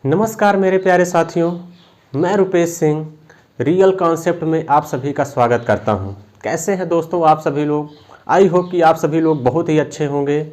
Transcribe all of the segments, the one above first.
नमस्कार मेरे प्यारे साथियों, मैं रुपेश सिंह रियल कॉन्सेप्ट में आप सभी का स्वागत करता हूं। कैसे हैं दोस्तों आप सभी लोग? आई होप कि आप सभी लोग बहुत ही अच्छे होंगे।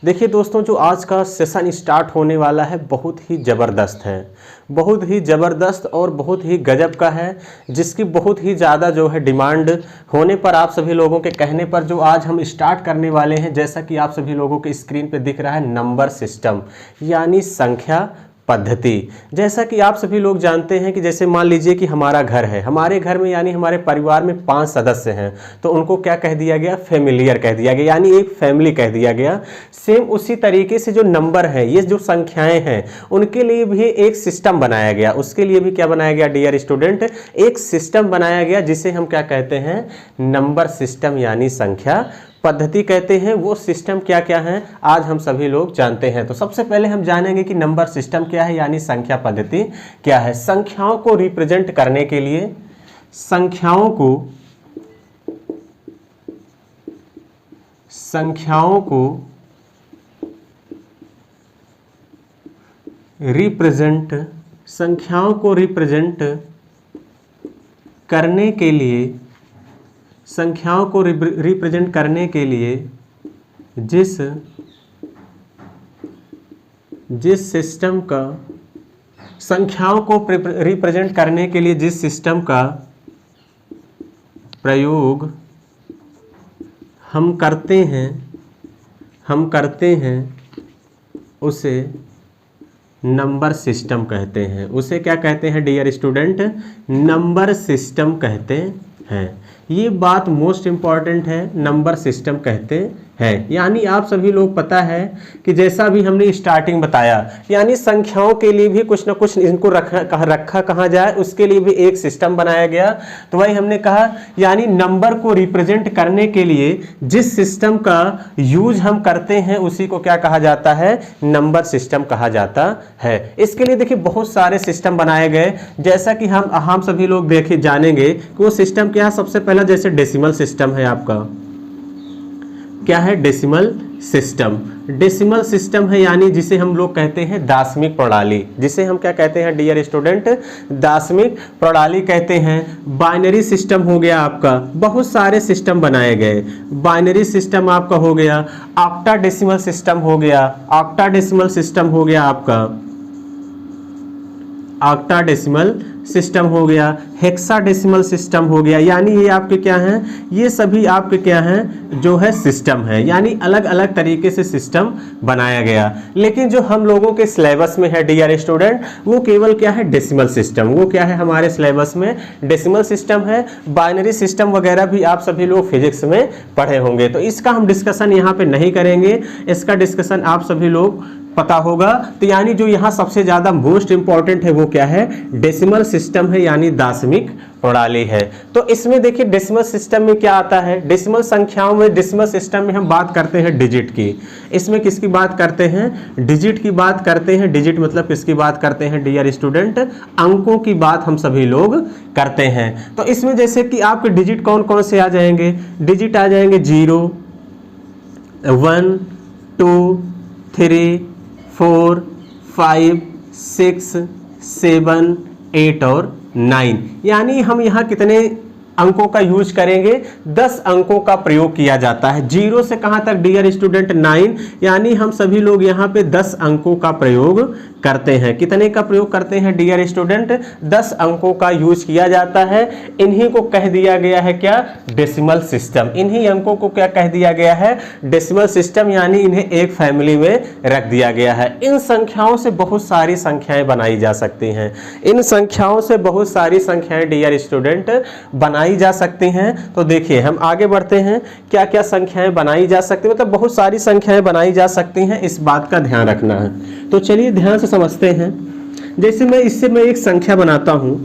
देखिए दोस्तों, जो आज का सेशन स्टार्ट होने वाला है बहुत ही ज़बरदस्त है, बहुत ही ज़बरदस्त और बहुत ही गजब का है, जिसकी बहुत ही ज़्यादा जो है डिमांड होने पर आप सभी लोगों के कहने पर जो आज हम स्टार्ट करने वाले हैं, जैसा कि आप सभी लोगों के स्क्रीन पे दिख रहा है, नंबर सिस्टम यानी संख्या पद्धति। जैसा कि आप सभी लोग जानते हैं कि जैसे मान लीजिए कि हमारा घर है, हमारे घर में यानी हमारे परिवार में 5 सदस्य हैं, तो उनको क्या कह दिया गया? फैमिलियर कह दिया गया, यानी एक फैमिली कह दिया गया। सेम उसी तरीके से जो नंबर है, ये जो संख्याएं हैं, उनके लिए भी एक सिस्टम बनाया गया। उसके लिए भी क्या बनाया गया डियर स्टूडेंट? एक सिस्टम बनाया गया जिसे हम क्या कहते हैं? नंबर सिस्टम यानी संख्या पद्धति कहते हैं। वो सिस्टम क्या क्या है आज हम सभी लोग जानते हैं। तो सबसे पहले हम जानेंगे कि नंबर सिस्टम क्या है यानी संख्या पद्धति क्या है। संख्याओं को रिप्रेजेंट करने के लिए, संख्याओं को रिप्रेजेंट करने के लिए, संख्याओं को रिप्रेजेंट करने के लिए जिस सिस्टम का, संख्याओं को रिप्रेजेंट करने के लिए जिस सिस्टम का प्रयोग हम करते हैं उसे नंबर सिस्टम कहते हैं। उसे क्या कहते हैं डियर स्टूडेंट? नंबर सिस्टम कहते हैं। ये बात मोस्ट इंपॉर्टेंट है, नंबर सिस्टम कहते हैं। यानी आप सभी लोग पता है कि जैसा भी हमने स्टार्टिंग बताया, यानी संख्याओं के लिए भी कुछ ना कुछ इनको रखा कहाँ जाए, उसके लिए भी एक सिस्टम बनाया गया। तो वही हमने कहा, यानी नंबर को रिप्रेजेंट करने के लिए जिस सिस्टम का यूज हम करते हैं उसी को क्या कहा जाता है? नंबर सिस्टम कहा जाता है। इसके लिए देखिए बहुत सारे सिस्टम बनाए गए, जैसा कि हम सभी लोग देखे जानेंगे कि वो सिस्टम क्या है। सबसे पहला जैसे डेसिमल सिस्टम है आपका, क्या है? Decimal system. डेसिमल सिस्टम है यानी जिसे हम लोग कहते हैं दाशमिक प्रणाली। जिसे हम क्या कहते हैं डियर स्टूडेंट? दाशमिक प्रणाली कहते हैं। बाइनरी सिस्टम हो गया आपका, बहुत सारे सिस्टम बनाए गए। बाइनरी सिस्टम आपका हो गया, ऑक्टाडेसिमल सिस्टम हो गया, ऑक्टाडेसिमल सिस्टम हो गया आपका, ऑक्टाडेसिमल सिस्टम हो गया, हेक्साडेसिमल सिस्टम हो गया। यानी ये आपके क्या हैं? ये सभी आपके क्या हैं? जो है सिस्टम है, यानी अलग अलग तरीके से सिस्टम बनाया गया। लेकिन जो हम लोगों के सिलेबस में है डियर स्टूडेंट, वो केवल क्या है? Decimal system. वो क्या है हमारे सिलेबस में? डेसिमल सिस्टम है। बाइनरी सिस्टम वगैरह भी आप सभी लोग फिजिक्स में पढ़े होंगे, तो इसका हम डिस्कशन यहाँ पे नहीं करेंगे। इसका डिस्कशन आप सभी लोग पता होगा। तो यानी जो यहाँ सबसे ज्यादा मोस्ट इंपॉर्टेंट है वो क्या है? डेसिमल सिस्टम है, यानी दाशमिक प्रणाली है। तो इसमें देखिए डेसिमल सिस्टम में क्या आता है? डेसिमल संख्याओं में, डेसिमल सिस्टम में हम बात करते हैं डिजिट की। इसमें किसकी बात करते हैं? डिजिट की बात करते हैं। डिजिट मतलब किसकी बात करते हैं डियर स्टूडेंट? अंकों की बात हम सभी लोग करते हैं। तो इसमें जैसे कि आपके डिजिट कौन कौन से आ जाएंगे? डिजिट आ जाएंगे 0, 1, 2, 3, 4, 5, 6, 7, 8 और 9। यानी हम यहाँ कितने अंकों का यूज करेंगे? 10 अंकों का प्रयोग किया जाता है। 0 से कहां तक डियर स्टूडेंट? 9। यानी हम सभी लोग यहाँ पे 10 अंकों का प्रयोग करते हैं। कितने का प्रयोग करते हैं डियर स्टूडेंट? 10 अंकों का यूज किया जाता है। इन्हीं को कह दिया गया है क्या? Decimal system. इन्हीं अंकों को क्या कह दिया गया है? Decimal system. यानी इन्हें एक फैमिली में रख दिया गया है। इन संख्याओं से बहुत सारी संख्याएं बनाई जा सकती हैं। इन संख्याओं से बहुत सारी संख्याएं डियर स्टूडेंट बनाई जा सकती हैं। तो देखिए हम आगे बढ़ते हैं, क्या क्या संख्याएं बनाई जा सकती हैं, मतलब बहुत सारी संख्याएं बनाई जा सकती हैं, इस बात का ध्यान रखना है। तो चलिए ध्यान से समझते हैं। जैसे मैं एक संख्या बनाता हूं,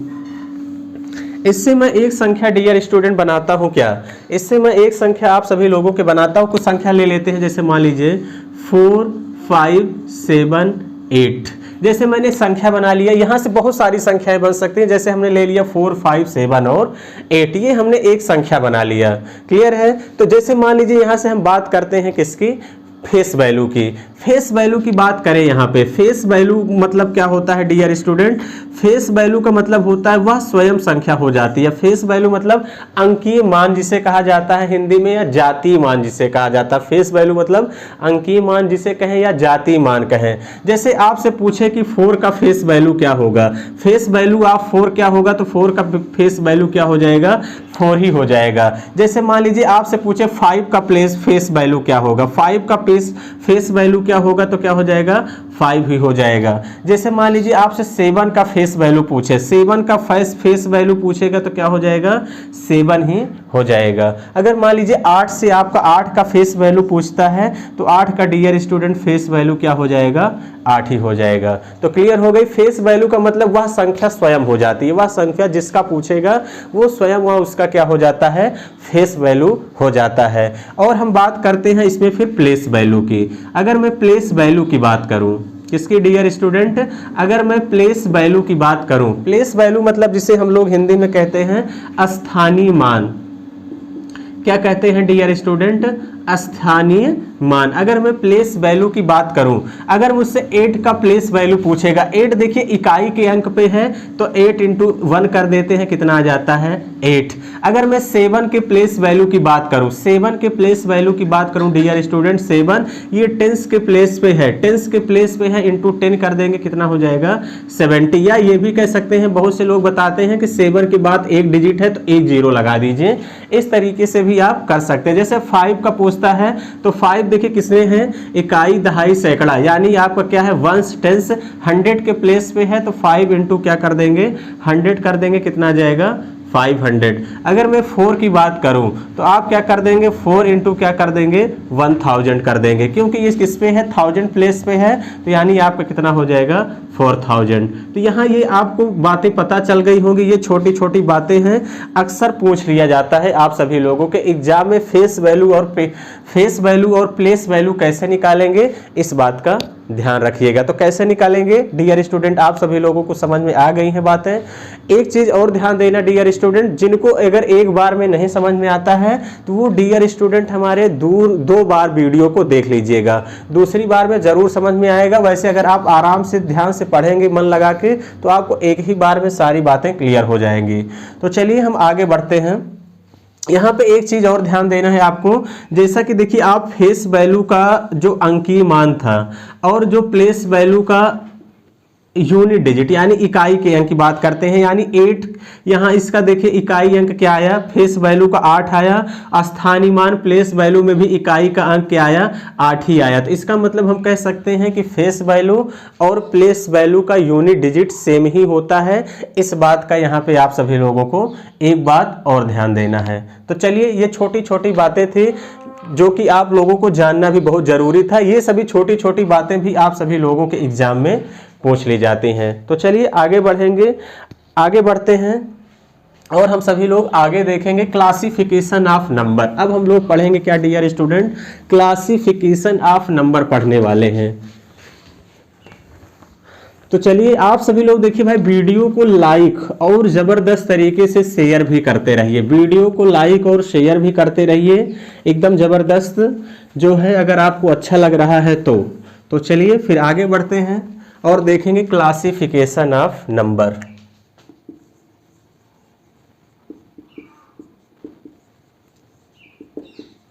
इससे मैं एक संख्या डियर स्टूडेंट बनाता हूं क्या? इससे मैं एक संख्या आप सभी लोगों के बनाता हूं। कुछ संख्या ले लेते हैं, जैसे मान लीजिए 4, 5, 7, 8। जैसे मैंने संख्या बना लिया, यहाँ से बहुत सारी संख्याएं बन सकती हैं। जैसे हमने ले लिया 4, 5, 7 और 8, ये हमने एक संख्या बना लिया। क्लियर है? तो जैसे मान लीजिए यहाँ से हम बात करते हैं किसकी? फेस वैल्यू की। फेस वैल्यू की बात करें यहाँ पे, फेस वैल्यू मतलब क्या होता है डियर स्टूडेंट? फेस वैल्यू का मतलब होता है वह स्वयं संख्या हो जाती है। फेस वैल्यू मतलब अंकीय मान जिसे कहा जाता है हिंदी में, या जातीय मान जिसे कहा जाता है। फेस वैल्यू मतलब अंकीय मान जिसे कहें या जातीय मान कहें। जैसे आपसे पूछे कि 4 का फेस वैल्यू क्या होगा, फेस वैल्यू आप 4 क्या होगा, तो 4 का फेस वैल्यू क्या हो जाएगा? 4 ही हो जाएगा। जैसे मान लीजिए आपसे पूछे 5 का फेस वैल्यू क्या होगा, 5 का फेस वैल्यू क्या होगा, तो क्या हो जाएगा? 5 ही हो जाएगा। जैसे मान लीजिए आपसे 7 का फेस वैल्यू पूछे, 7 का फेस वैल्यू पूछेगा तो क्या हो जाएगा? 7 ही हो जाएगा। अगर मान लीजिए 8 से आपका 8 का फेस वैल्यू पूछता है तो 8 का डियर स्टूडेंट फेस वैल्यू क्या हो जाएगा? 8 ही हो जाएगा। तो क्लियर हो गई। फेस वैल्यू का मतलब वह संख्या स्वयं हो जाती है, वह संख्या जिसका पूछेगा वो स्वयं वह उसका क्या हो जाता है? फेस वैल्यू हो जाता है। और हम बात करते हैं इसमें फिर प्लेस वैल्यू की। अगर मैं प्लेस वैल्यू की बात करूं, किसकी डियर स्टूडेंट? अगर मैं प्लेस वैल्यू की बात करूं, प्लेस वैल्यू मतलब जिसे हम लोग हिंदी में कहते हैं स्थानीय मान। क्या कहते हैं डियर स्टूडेंट? स्थानीय मान। अगर मैं प्लेस वैल्यू की बात करूं, अगर मुझसे 8 का प्लेस वैल्यू पूछेगा, 8 देखिए इकाई के अंक पे है तो 8 इंटू 1 कर देते हैं, कितना आ जाता है? 8। अगर मैं 7 के प्लेस वैल्यू की बात करूं, 7 के प्लेस वैल्यू की बात करूं डियर स्टूडेंट, 7 ये टेंस के प्लेस पे है, टेंस के प्लेस पे है, इंटू 10 कर देंगे, कितना हो जाएगा? 70। या ये भी कह सकते हैं, बहुत से लोग बताते हैं कि 7 के बाद एक डिजिट है तो एक जीरो लगा दीजिए, इस तरीके से भी आप कर सकते हैं। जैसे 5 का पूछता है तो 5 देखिए किसने है? इकाई, दहाई, सैकड़ा, यानी आपका क्या है? Once, tense. 100 के प्लेस पे है तो 5 इंटू क्या कर देंगे? 100 कर देंगे, कितना आ जाएगा? 500। अगर मैं 4 की बात करूं तो आप क्या कर देंगे? 4 इंटू क्या कर देंगे? 1000 कर देंगे, क्योंकि ये किस पे है? 1000 प्लेस पे है, तो यानी आपका कितना हो जाएगा? 4000। तो यहाँ ये आपको बातें पता चल गई होंगी। ये छोटी छोटी बातें हैं, अक्सर पूछ लिया जाता है आप सभी लोगों के एग्जाम में। फेस वैल्यू और प्लेस वैल्यू कैसे निकालेंगे, इस बात का ध्यान रखिएगा। तो कैसे निकालेंगे डियर स्टूडेंट, आप सभी लोगों को समझ में आ गई हैं बातें। एक चीज और ध्यान देना डियर स्टूडेंट, जिनको अगर एक बार में नहीं समझ में आता है तो वो डियर स्टूडेंट हमारे 2 बार वीडियो को देख लीजिएगा, दूसरी बार में जरूर समझ में आएगा। वैसे अगर आप आराम से ध्यान से पढ़ेंगे मन लगा के तो आपको एक ही बार में सारी बातें क्लियर हो जाएंगी। तो चलिए हम आगे बढ़ते हैं। यहाँ पे एक चीज और ध्यान देना है आपको, जैसा कि देखिए आप फेस वैल्यू का जो अंकीय मान था और जो प्लेस वैल्यू का यूनिट डिजिट यानी इकाई के अंक की बात करते हैं, यानी 8 यहाँ इसका देखिए इकाई अंक क्या आया? फेस वैल्यू का 8 आया। स्थानीय मान प्लेस वैल्यू में भी इकाई का अंक क्या आया? 8 ही आया। तो इसका मतलब हम कह सकते हैं कि फेस वैल्यू और प्लेस वैल्यू का यूनिट डिजिट सेम ही होता है। इस बात का यहाँ पे आप सभी लोगों को एक बात और ध्यान देना है। तो चलिए, ये छोटी छोटी बातें थी जो कि आप लोगों को जानना भी बहुत जरूरी था। ये सभी छोटी छोटी बातें भी आप सभी लोगों के एग्जाम में पूछ ली जाती हैं। तो चलिए आगे बढ़ेंगे, आगे बढ़ते हैं और हम सभी लोग आगे देखेंगे क्लासिफिकेशन ऑफ नंबर। अब हम लोग पढ़ेंगे क्या dear student? Classification of number पढ़ने वाले हैं। तो चलिए आप सभी लोग देखिए भाई, वीडियो को लाइक और जबरदस्त तरीके से शेयर भी करते रहिए, वीडियो को लाइक और शेयर भी करते रहिए एकदम जबरदस्त जो है, अगर आपको अच्छा लग रहा है तो चलिए फिर आगे बढ़ते हैं और देखेंगे classification of number.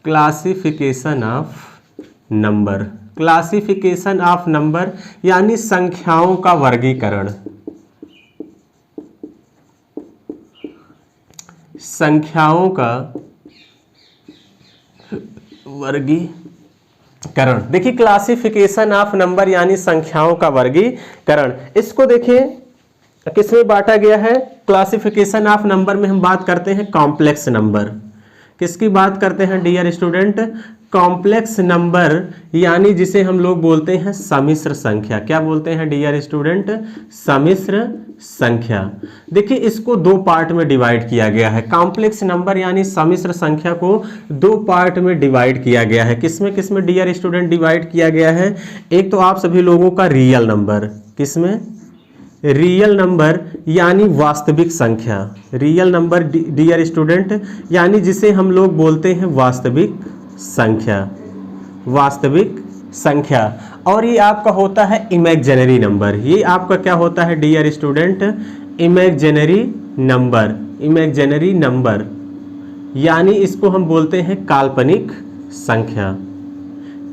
Classification of number, classification of number यानी संख्याओं का वर्गीकरण। संख्याओं का वर्गीकरण। देखिए क्लासिफिकेशन ऑफ नंबर यानी संख्याओं का वर्गीकरण, इसको देखिए किसमें बांटा गया है? क्लासिफिकेशन ऑफ नंबर में हम बात करते हैं कॉम्प्लेक्स नंबर। किसकी बात करते हैं डियर स्टूडेंट? कॉम्प्लेक्स नंबर यानी जिसे हम लोग बोलते हैं सम्मिश्र संख्या। क्या बोलते हैं डियर स्टूडेंट? सम्मिश्र संख्या। देखिए इसको 2 पार्ट में डिवाइड किया गया है। कॉम्प्लेक्स नंबर यानी सम्मिश्र संख्या को 2 पार्ट में डिवाइड किया गया है। किसमें किसमें डियर स्टूडेंट डिवाइड किया गया है? एक तो आप सभी लोगों का रियल नंबर, किसमें? रियल नंबर यानी वास्तविक संख्या। रियल नंबर डियर स्टूडेंट यानी जिसे हम लोग बोलते हैं वास्तविक संख्या, वास्तविक संख्या। और ये आपका होता है इमेजिनरी नंबर। ये आपका क्या होता है dear student, imaginary number, imaginary number, यानी इसको हम बोलते हैं काल्पनिक संख्या।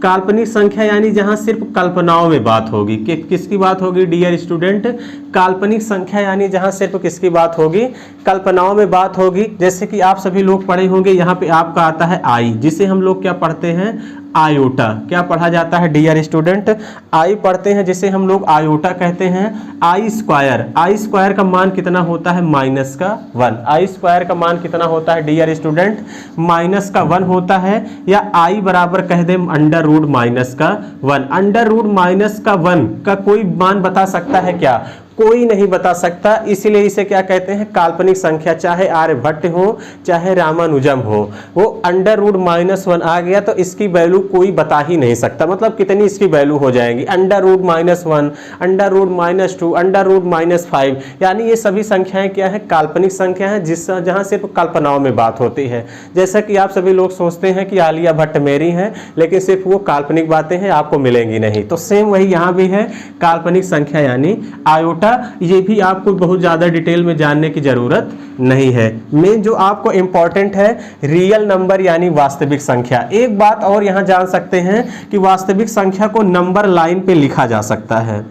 काल्पनिक संख्या यानी जहां सिर्फ कल्पनाओं में बात होगी। कि किसकी बात होगी डियर स्टूडेंट, काल्पनिक संख्या यानी जहां सिर्फ किसकी बात होगी, कल्पनाओं में बात होगी। जैसे कि आप सभी लोग पढ़े होंगे, यहाँ पे आपका आता है आई, जिसे हम लोग क्या पढ़ते हैं, आयोटा। क्या पढ़ा जाता है डियर स्टूडेंट, आई पढ़ते हैं, जिसे हम लोग आयोटा कहते हैं। आई स्क्वायर, आई स्क्वायर का मान कितना होता है, माइनस का 1। आई स्क्वायर का मान कितना होता है डियर स्टूडेंट, माइनस का 1 होता है। या आई बराबर कह दें अंडर रूट माइनस का 1। अंडर रूट माइनस का 1 का कोई मान बता सकता है क्या, कोई नहीं बता सकता, इसीलिए इसे क्या कहते हैं, काल्पनिक संख्या। चाहे आर्यभट्ट हो चाहे रामानुजम हो, वो अंडर रूट माइनस 1 आ गया तो इसकी वैल्यू कोई बता ही नहीं सकता। मतलब कितनी इसकी वैल्यू हो जाएगी, under root minus 1, under root minus 2, under root minus 5। यानी ये सभी संख्याएं क्या है, काल्पनिक संख्या है, जहां सिर्फ कल्पनाओं में बात होती है। जैसा कि आप सभी लोग सोचते हैं कि आलिया भट्ट मेरी है, लेकिन सिर्फ वो काल्पनिक बातें हैं, आपको मिलेंगी नहीं। तो सेम वही यहाँ भी है, काल्पनिक संख्या यानी आयोटा। ये भी आपको बहुत ज्यादा डिटेल में जानने की जरूरत नहीं है। मेन जो आपको इंपॉर्टेंट है, रियल नंबर यानी वास्तविक संख्या। एक बात और यहां जान सकते हैं कि वास्तविक संख्या को नंबर लाइन पे लिखा जा सकता है,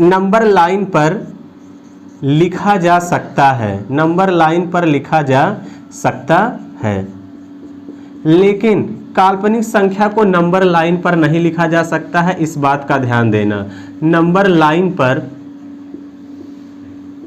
नंबर लाइन पर लिखा जा सकता है, नंबर लाइन पर लिखा जा सकता है। लेकिन काल्पनिक संख्या को नंबर लाइन पर नहीं लिखा जा सकता है, इस बात का ध्यान देना। नंबर लाइन पर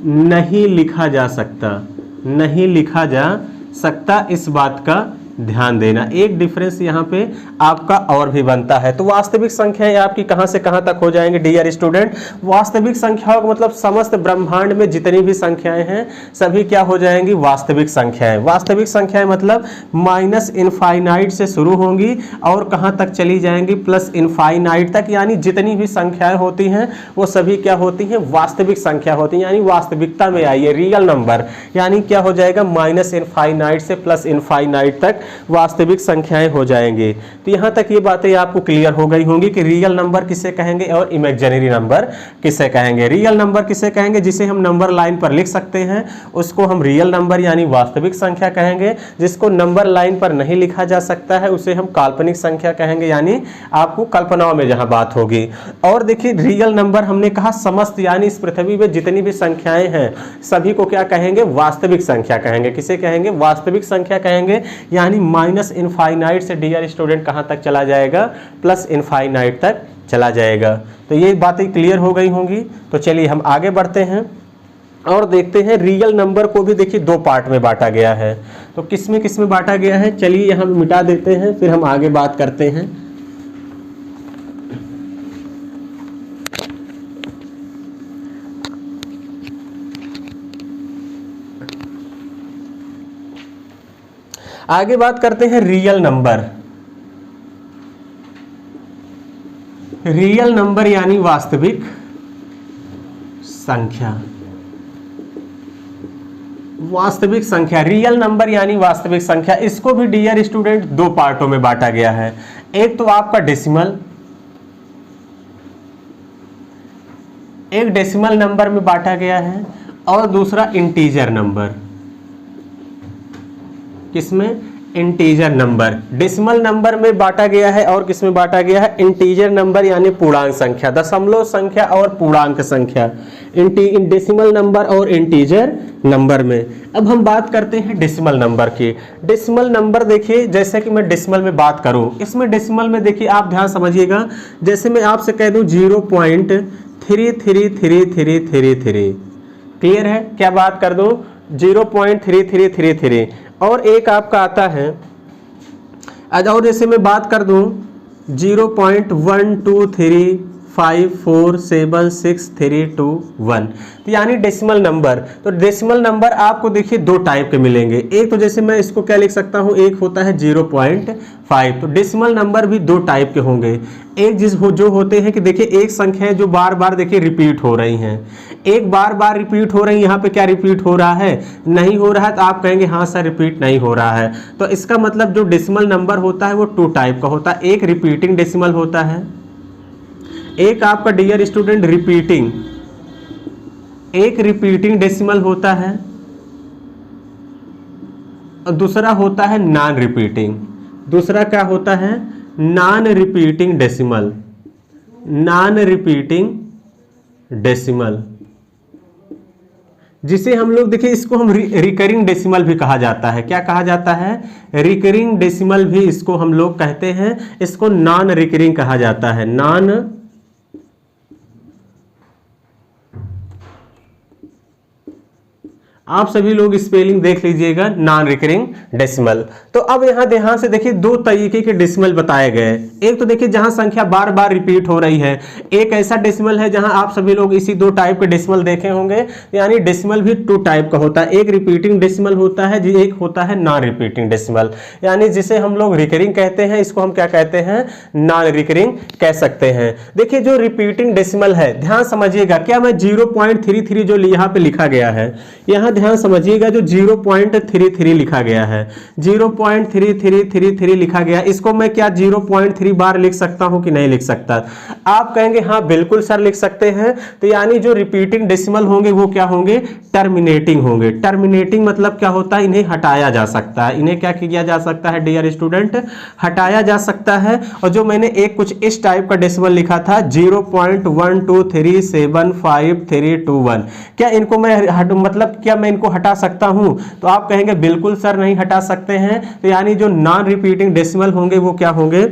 नहीं लिखा जा सकता, नहीं लिखा जा सकता, इस बात का ध्यान देना। एक डिफरेंस यहाँ पे आपका और भी बनता है। तो वास्तविक संख्याएं आपकी कहां से कहां तक हो जाएंगे डियर स्टूडेंट, वास्तविक संख्याओं का मतलब समस्त ब्रह्मांड में जितनी भी संख्याएं हैं सभी क्या हो जाएंगी, वास्तविक संख्याएं। वास्तविक संख्याएं मतलब माइनस इनफाइनाइट से शुरू होंगी और कहां तक चली जाएंगी, प्लस इनफाइनाइट तक। यानी जितनी भी संख्याएं होती हैं वो सभी क्या होती हैं, वास्तविक संख्या होती हैं। यानी वास्तविकता में आइए, रियल नंबर यानी क्या हो जाएगा, माइनस इनफाइनाइट से प्लस इनफाइनाइट तक वास्तविक संख्याएं हो जाएंगे। तो यहां तक ये बातें आपको क्लियर हो गई होंगी कि रियल नंबर किसे कहेंगे और इमेजिनरी नंबर किसे कहेंगे। रियल नंबर किसे कहेंगे, जिसे हम नंबर लाइन पर लिख सकते हैं उसको हम रियल नंबर यानी वास्तविक संख्या कहेंगे। जिसको नंबर लाइन पर नहीं लिखा जा सकता है उसे हम काल्पनिक संख्या कहेंगे, यानी आपको कल्पनाओं में जहां बात होगी। और देखिए रियल नंबर हमने कहा समस्त, यानी इस पृथ्वी में जितनी भी संख्याएं हैं सभी को क्या कहेंगे, वास्तविक संख्या कहेंगे। किसे कहेंगे, वास्तविक संख्या कहेंगे। यानी माइनस इनफाइनाइट से डियर स्टूडेंट कहां तक चला जाएगा, प्लस इनफाइनाइट तक चला जाएगा। तो ये बातें क्लियर हो गई होंगी। तो चलिए हम आगे बढ़ते हैं और देखते हैं रियल नंबर को भी देखिए दो पार्ट में बांटा गया है। तो किस में बांटा गया है, चलिए यहां मिटा देते हैं, फिर हम आगे बात करते हैं। आगे बात करते हैं रियल नंबर। रियल नंबर यानी वास्तविक संख्या, वास्तविक संख्या, रियल नंबर यानी वास्तविक संख्या। इसको भी डियर स्टूडेंट दो पार्टों में बांटा गया है। एक तो आपका डेसिमल, एक डेसिमल नंबर में बांटा गया है और दूसरा इंटीजर नंबर। किसमें, इंटीजर नंबर। डेसिमल नंबर में बांटा गया है और किसमें बांटा गया है, इंटीजर नंबर यानी पूर्णांक संख्या, दशमलव संख्या और पूर्णांक संख्या, डेसिमल नंबर और इंटीजर नंबर में। अब हम बात करते हैं डेसिमल नंबर की। डेसिमल नंबर देखिए, जैसे कि मैं डेसिमल में बात करूं, इसमें डेसिमल में देखिए आप ध्यान समझिएगा। जैसे मैं आपसे कह दूं 0.333333, क्लियर है, क्या बात कर दूं, 0.3333। और एक आपका आता है, और जैसे मैं बात कर दूं 0.123547632 तो यानी डेसिमल नंबर। तो डेसिमल नंबर आपको देखिए दो टाइप के मिलेंगे। एक तो जैसे मैं इसको क्या लिख सकता हूं, एक होता है 0.5। तो डेसिमल नंबर भी दो टाइप के होंगे। एक जो होते हैं कि देखिए एक संख्या है जो बार बार देखिए रिपीट हो रही हैं, एक बार बार रिपीट हो रही है। यहाँ पे क्या रिपीट हो रहा है, नहीं हो रहा है, तो आप कहेंगे हाँ सर रिपीट नहीं हो रहा है। तो इसका मतलब जो डेसिमल नंबर होता है वो टू टाइप का होता है। एक रिपीटिंग डेसिमल होता है, एक आपका डियर स्टूडेंट रिपीटिंग, एक रिपीटिंग डेसिमल होता है और दूसरा होता है नॉन रिपीटिंग। दूसरा क्या होता है? Non repeating decimal, non repeating decimal, जिसे हम लोग देखिए इसको हम रिकरिंग डेसिमल भी कहा जाता है। क्या कहा जाता है? रिकरिंग डेसिमल भी इसको हम लोग कहते हैं। इसको नॉन रिकरिंग कहा जाता है, नॉन आप सभी लोग स्पेलिंग देख लीजिएगा, नॉन रिकरिंग डेसिमल। तो अब यहां ध्यान से देखिए दो तरीके के डेसिमल बताए गए। एक तो देखिए जहां संख्या बार बार रिपीट हो रही है, एक ऐसा डेसिमल है जहां आप सभी लोग इसी दो टाइप के डेसिमल देखे होंगे। यानी डेसिमल भी टू टाइप का होता है, एक रिपीटिंग डेसिमल होता है, एक होता है नॉन रिपीटिंग डेसिमल। यानी जिसे हम लोग रिकरिंग कहते हैं, इसको हम क्या कहते हैं? नॉन रिकरिंग कह सकते हैं। देखिए जो रिपीटिंग डेसिमल है, ध्यान समझिएगा, क्या मैं 0.33 जो यहाँ पे लिखा गया है, यहाँ ध्यान समझिएगा, जो 0.33 लिखा गया है, 0.3333 लिखा गया, इसको मैं क्या 0.3 बार लिख सकता हूं कि नहीं लिख सकता? आप कहेंगे हाँ बिल्कुल सर लिख सकते हैं। तो यानी जो रिपीटिंग डेसिमल होंगे वो क्या होंगे? टर्मिनेटिंग होंगे। टर्मिनेटिंग मतलब क्या होता है? इन्हें हटाया जा सकता है। इन्हें क्या किया जा सकता है डियर स्टूडेंट? हटाया जा सकता है। और जो मैंने एक कुछ इस टाइप का डेसिमल लिखा था 0.123753321, क्या इनको मैं मतलब क्या मैं इनको हटा सकता हूं? तो आप कहेंगे बिल्कुल सर नहीं हटा सकते हैं। तो यानी जो नॉन रिपीटिंग डेसिमल होंगे वो क्या होंगे?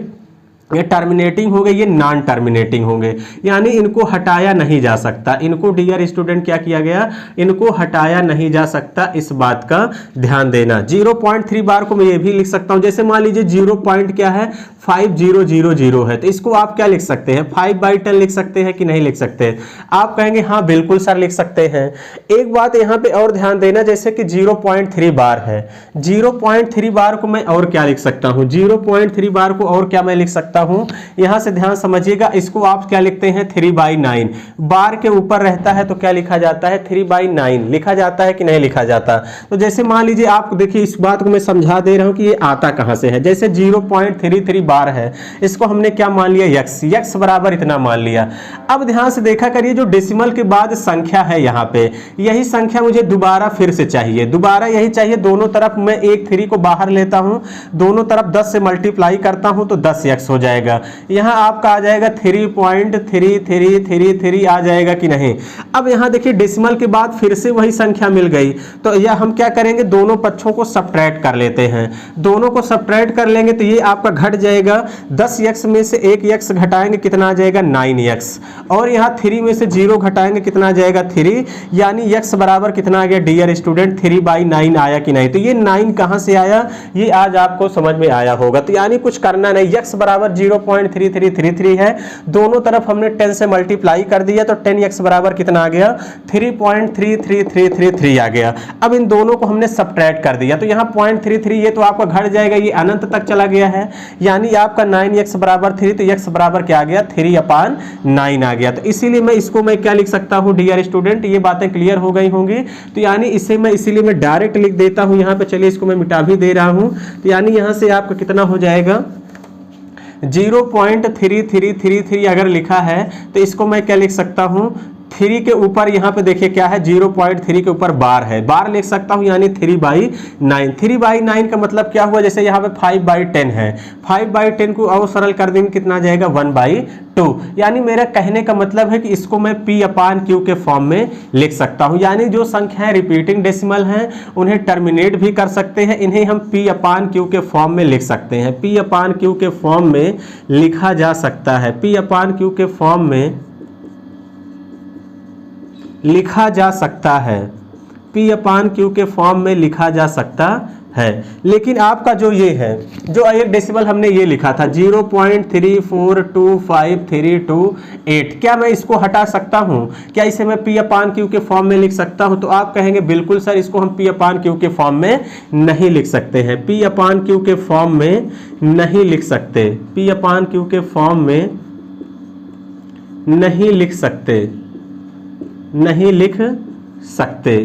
ये टर्मिनेटिंग होंगे, ये नॉन टर्मिनेटिंग होंगे। यानी इनको हटाया नहीं जा सकता। इनको डियर स्टूडेंट क्या किया गया? इनको हटाया नहीं जा सकता, इस बात का ध्यान देना। 0.3 बार को मैं ये भी लिख सकता हूं, जैसे मान लीजिए 0 पॉइंट क्या है? 5000 है, तो इसको आप क्या लिख सकते हैं? 5/10 लिख सकते हैं कि नहीं लिख सकते? आप कहेंगे हाँ बिल्कुल सर लिख सकते हैं। एक बात यहां पे और ध्यान देना, जैसे कि 0.3 बार है, 0.3 बार को मैं और क्या लिख सकता हूं? 0.3 बार को और क्या मैं लिख सकता हूं? यहां से ध्यान समझिएगा, इसको आप क्या लिखते हैं? 3/9। बार के ऊपर रहता है तो क्या लिखा जाता है? 3/9 लिखा जाता है कि नहीं लिखा जाता? तो जैसे मान लीजिए, आप देखिए इस बात को मैं समझा दे रहा हूं कि ये आता कहां से है। जैसे 0.33 बार है, इसको हमने क्या मान लिया? x बराबर इतना मान लिया। अब ध्यान से देखा करिए, जो डेसिमल के बाद संख्या है यहां पे, यही संख्या मुझे दोबारा फिर से चाहिए, दोबारा यही चाहिए। दोनों तरफ मैं एक 3 को बाहर लेता हूं, दोनों तरफ 10 से मल्टीप्लाई करता हूं तो 10x हो जाएगा। यहां आपका आ जाएगा 3.3333 आ जाएगा कि नहीं? अब यहां देखिए डेसिमल के बाद फिर से वही संख्या मिल गई, तो यह हम क्या करेंगे? दोनों पक्षों को सब्ट्रैक्ट कर लेते हैं। दोनों को सब्ट्रैक्ट कर लेंगे तो ये आपका घट जाएगा। 10x में से 1x घटाएंगे, कितना आ जाएगा? 9x। और यहां 3 में से 0 घटाएंगे, कितना आ जाएगा? 3। यानी x बराबर कितना आ गया डियर स्टूडेंट? 3/9 आया कि नहीं? तो ये 9 कहां से आया? ये आज आपको समझ में आया होगा। तो यानी कुछ करना नहीं, x बराबर 0.3333 है, दोनों तरफ हमने 10 से मल्टीप्लाई कर दिया तो 10x बराबर कितना आ गया? 3.33333 आ गया। अब इन दोनों को हमने सब्ट्रैक्ट कर दिया तो यहाँ 0.33 ये तो आपका घट जाएगा, ये अनंत तक चला गया है। यानी आपका 9x बराबर 3, तो x बराबर क्या आ गया? 3/9 आ गया। तो इसीलिए मैं इसको मैं क्या लिख सकता हूँ डियर स्टूडेंट? ये बातें क्लियर हो गई होंगी। तो यानी इसे मैं इसीलिए मैं डायरेक्ट लिख देता हूँ यहाँ पे। चलिए इसको मैं मिटा भी दे रहा हूँ। तो यानी यहाँ से आपका कितना हो जाएगा? 0.3333 अगर लिखा है तो इसको मैं क्या लिख सकता हूं? 3 के ऊपर यहाँ पे देखिए क्या है? 0.3 के ऊपर बार है, बार लिख सकता हूँ, यानी 3/9। 3/9 का मतलब क्या हुआ? जैसे यहाँ पे 5/10 है, 5/10 को और सरल कर देंगे, कितना आ जाएगा? 1/2। यानी मेरा कहने का मतलब है कि इसको मैं P/Q के फॉर्म में लिख सकता हूँ। यानी जो संख्याएं रिपीटिंग डेसिमल हैं उन्हें टर्मिनेट भी कर सकते हैं, इन्हें हम P/Q के फॉर्म में लिख सकते हैं। P/Q के फॉर्म में लिखा जा सकता है, P/Q के फॉर्म में लिखा जा सकता है, P/Q के फॉर्म में लिखा जा सकता है। लेकिन आपका जो ये है, जो एक डेसिमल हमने ये लिखा था 0.3425328, क्या मैं इसको हटा सकता हूं? क्या इसे मैं P/Q के फॉर्म में लिख सकता हूं? तो आप कहेंगे बिल्कुल सर इसको हम P/Q के फॉर्म में नहीं लिख सकते हैं, P/Q के फॉर्म में नहीं लिख सकते, P/Q के फॉर्म में नहीं लिख सकते, नहीं लिख सकते।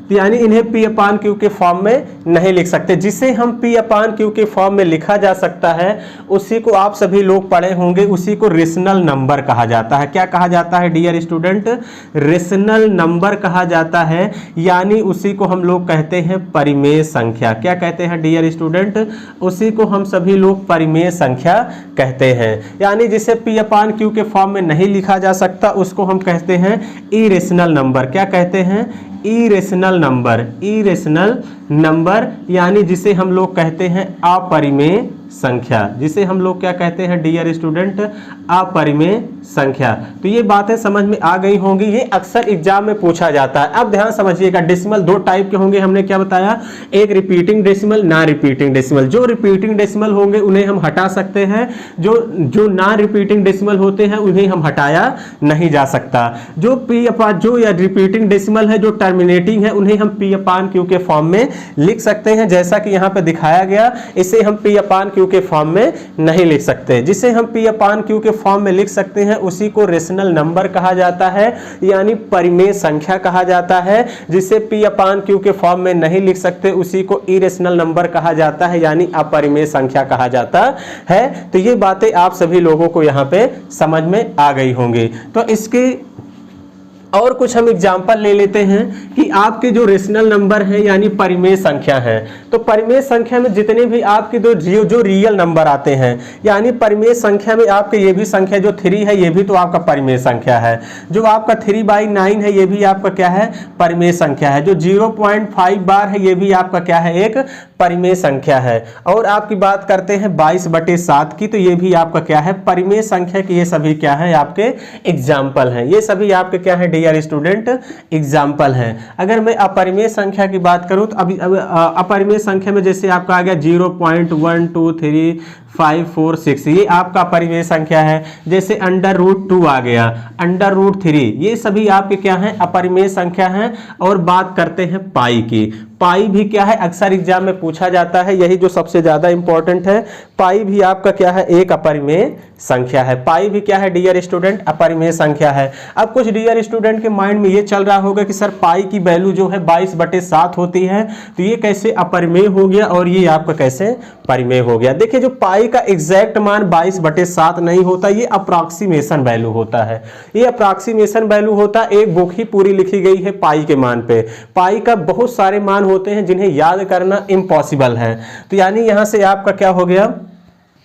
तो यानी इन्हें P/Q के फॉर्म में नहीं लिख सकते। जिसे हम P/Q के फॉर्म में लिखा जा सकता है उसी को आप सभी लोग पढ़े होंगे, उसी को रेशनल नंबर कहा जाता है। क्या कहा जाता है डियर स्टूडेंट? रेशनल नंबर कहा जाता है, यानी उसी को हम लोग कहते हैं परिमेय संख्या। क्या कहते हैं डियर स्टूडेंट? उसी को हम सभी लोग परिमेय संख्या कहते हैं। यानी जिसे P/Q के फॉर्म में नहीं लिखा जा सकता उसको हम कहते हैं इरेशनल नंबर। क्या कहते हैं? Irrational number. इरेशनल नंबर यानी जिसे हम लोग कहते हैं अपरिमेय संख्या। जिसे हम लोग क्या कहते हैं डियर स्टूडेंट? अपरिमेय संख्या। तो ये बातें समझ में आ गई होंगी, ये अक्सर एग्जाम में पूछा जाता है। अब ध्यान समझिएगा, डेसिमल दो टाइप के होंगे, हमने क्या बताया? एक रिपीटिंग डेसिमल, ना रिपीटिंग डेसिमल। जो रिपीटिंग डेसिमल होंगे उन्हें हम हटा सकते हैं, जो ना रिपीटिंग डेसिमल होते हैं उन्हें हम हटाया नहीं जा सकता। जो या रिपीटिंग डेसिमल है, जो टर्मिनेटिंग है, उन्हें हम P/Q के फॉर्म में लिख सकते हैं, जैसा कि यहाँ पे दिखाया गया। इसे हम P/Q के फॉर्म में नहीं लिख सकते। जिसे हम P/Q के फॉर्म में लिख सकते हैं उसी को रेशनल नंबर कहा जाता है, यानी परिमेय संख्या कहा जाता है। जिसे P/Q के फॉर्म में नहीं लिख सकते उसी को इरेशनल नंबर कहा जाता है, यानी अपरिमेय संख्या कहा जाता है। तो ये बातें आप सभी लोगों को यहाँ पे समझ में आ गई होंगी। तो इसके और कुछ हम एग्जाम्पल ले लेते हैं कि आपके जो रेशनल नंबर है यानी परिमेय संख्या है, तो परिमेय संख्या में जितने भी आपके जो रियल नंबर आते हैं, यानी परिमेय संख्या में आपके ये भी संख्या जो 3 है ये भी तो आपका परिमेय संख्या है। जो आपका 3/9 है ये भी आपका क्या है? परिमेय संख्या है। जो 0.5 बार है ये भी आपका क्या है? एक परिमेय संख्या है। और आपकी बात करते हैं 22/7 की, तो ये भी आपका क्या है? परिमेय संख्या की। ये सभी क्या है? आपके एग्जाम्पल हैं। ये सभी आपके क्या है डियर स्टूडेंट? एग्जाम्पल हैं। अगर मैं अपरिमेय संख्या की बात करूं तो अभी अपरिमेय संख्या में जैसे आपका आ गया 0.123 ये आपका अपरिमेय संख्या है। जैसे √2 आ गया, √3, ये सभी आपके क्या हैं? अपरिमेय संख्या हैं। और बात करते हैं पाई की। पाई भी क्या है? अक्सर एग्जाम में पूछा जाता है, यही जो सबसे ज्यादा इंपॉर्टेंट है। पाई भी आपका क्या है? एक अपरिमेय संख्या है। पाई भी क्या है डियर स्टूडेंट? अपरिमेय संख्या है। अब कुछ डियर स्टूडेंट के माइंड में ये चल रहा होगा कि सर पाई की वैल्यू जो है 22/7 होती है, तो ये कैसे अपरिमेय हो गया और ये आपका कैसे परिमेय हो गया? देखिए, जो पाई का एग्जैक्ट मान 22/7 नहीं होता, ये अप्रॉक्सीमेशन वैल्यू होता है। ये अप्रॉक्सीमेशन वैल्यू होता है, एक बुक ही पूरी लिखी गई है पाई के मान पे। पाई का बहुत सारे मान होते हैं जिन्हें याद करना इम्पॉसिबल है। तो यानी यहां से आपका क्या हो गया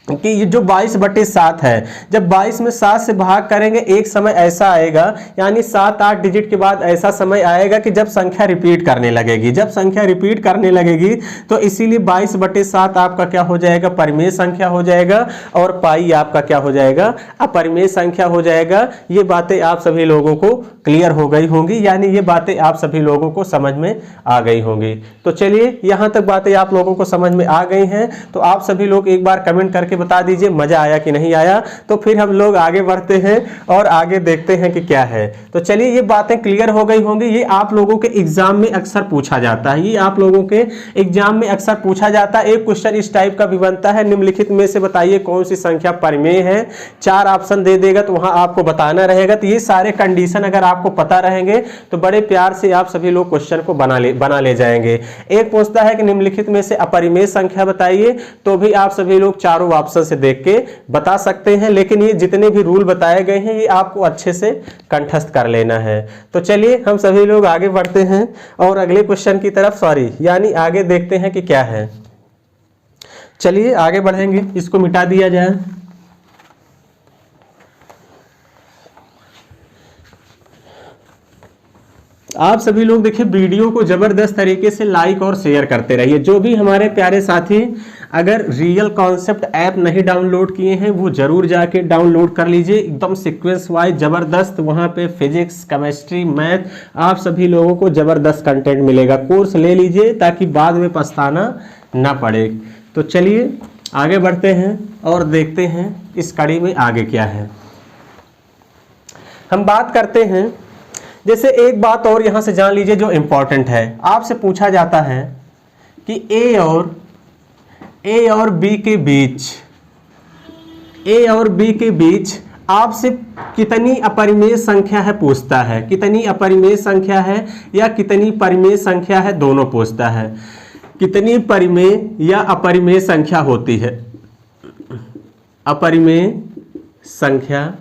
कि ये जो 22/7 है, जब 22 में 7 से भाग करेंगे एक समय ऐसा आएगा, यानी 7-8 डिजिट के बाद ऐसा समय आएगा कि जब संख्या रिपीट करने लगेगी। जब संख्या रिपीट करने लगेगी तो इसीलिए 22/7 आपका क्या हो जाएगा? परिमेय संख्या हो जाएगा, और पाई आपका क्या हो जाएगा? अपरिमेय संख्या हो जाएगा। ये बातें आप सभी लोगों को क्लियर हो गई होंगी, यानी ये बातें आप सभी लोगों को समझ में आ गई होंगी। तो चलिए, यहां तक बातें आप लोगों को समझ में आ गई हैं, तो आप सभी लोग एक बार कमेंट करके बता दीजिए मजा आया कि नहीं आया। तो फिर हम लोग आगे बढ़ते हैं और आगे देखते हैं कि क्या है। तो चलिए, ये बातें क्लियर हो गई होंगी। ये आप लोगों के एग्जाम में अक्सर पूछा जाता है, ये आप लोगों के एग्जाम में अक्सर पूछा जाता है। एक क्वेश्चन इस टाइप का भी बनता है, निम्नलिखित में से बताइए कौन सी संख्या परिमेय है। 4 ऑप्शन दे देगा तो वहां आपको बताना रहेगा। तो ये सारे कंडीशन अगर आपको पता रहेंगे तो बड़े प्यार से आप सभी लोग क्वेश्चन को बना ले जाएंगे। एक पूछता है कि निम्नलिखित में से अपरिमेय संख्या बताइए, तो भी आप सभी लोग चारों ऑप्शन से देख के बता सकते हैं। लेकिन ये जितने भी रूल बताए गए हैं ये आपको अच्छे से कंठस्थ कर लेना है। तो चलिए, हम सभी लोग आगे बढ़ते हैं और अगले क्वेश्चन की तरफ, यानी आगे देखते हैं कि क्या है। चलिए आगे बढ़ेंगे, इसको मिटा दिया जाए। आप सभी लोग देखिए, वीडियो को जबरदस्त तरीके से लाइक और शेयर करते रहिए। जो भी हमारे प्यारे साथी अगर रियल कॉन्सेप्ट ऐप नहीं डाउनलोड किए हैं वो जरूर जाके डाउनलोड कर लीजिए, एकदम सीक्वेंस वाइज जबरदस्त। वहाँ पे फिजिक्स, केमिस्ट्री, मैथ, आप सभी लोगों को जबरदस्त कंटेंट मिलेगा। कोर्स ले लीजिए ताकि बाद में पछताना ना पड़े। तो चलिए आगे बढ़ते हैं और देखते हैं इस कड़ी में आगे क्या है। हम बात करते हैं, जैसे एक बात और यहां से जान लीजिए जो इंपॉर्टेंट है। आपसे पूछा जाता है कि ए और बी के बीच आपसे कितनी अपरिमेय संख्या है पूछता है, कितनी अपरिमेय संख्या है या कितनी परिमेय संख्या है, दोनों पूछता है। कितनी परिमेय या अपरिमेय संख्या होती है, अपरिमेय संख्या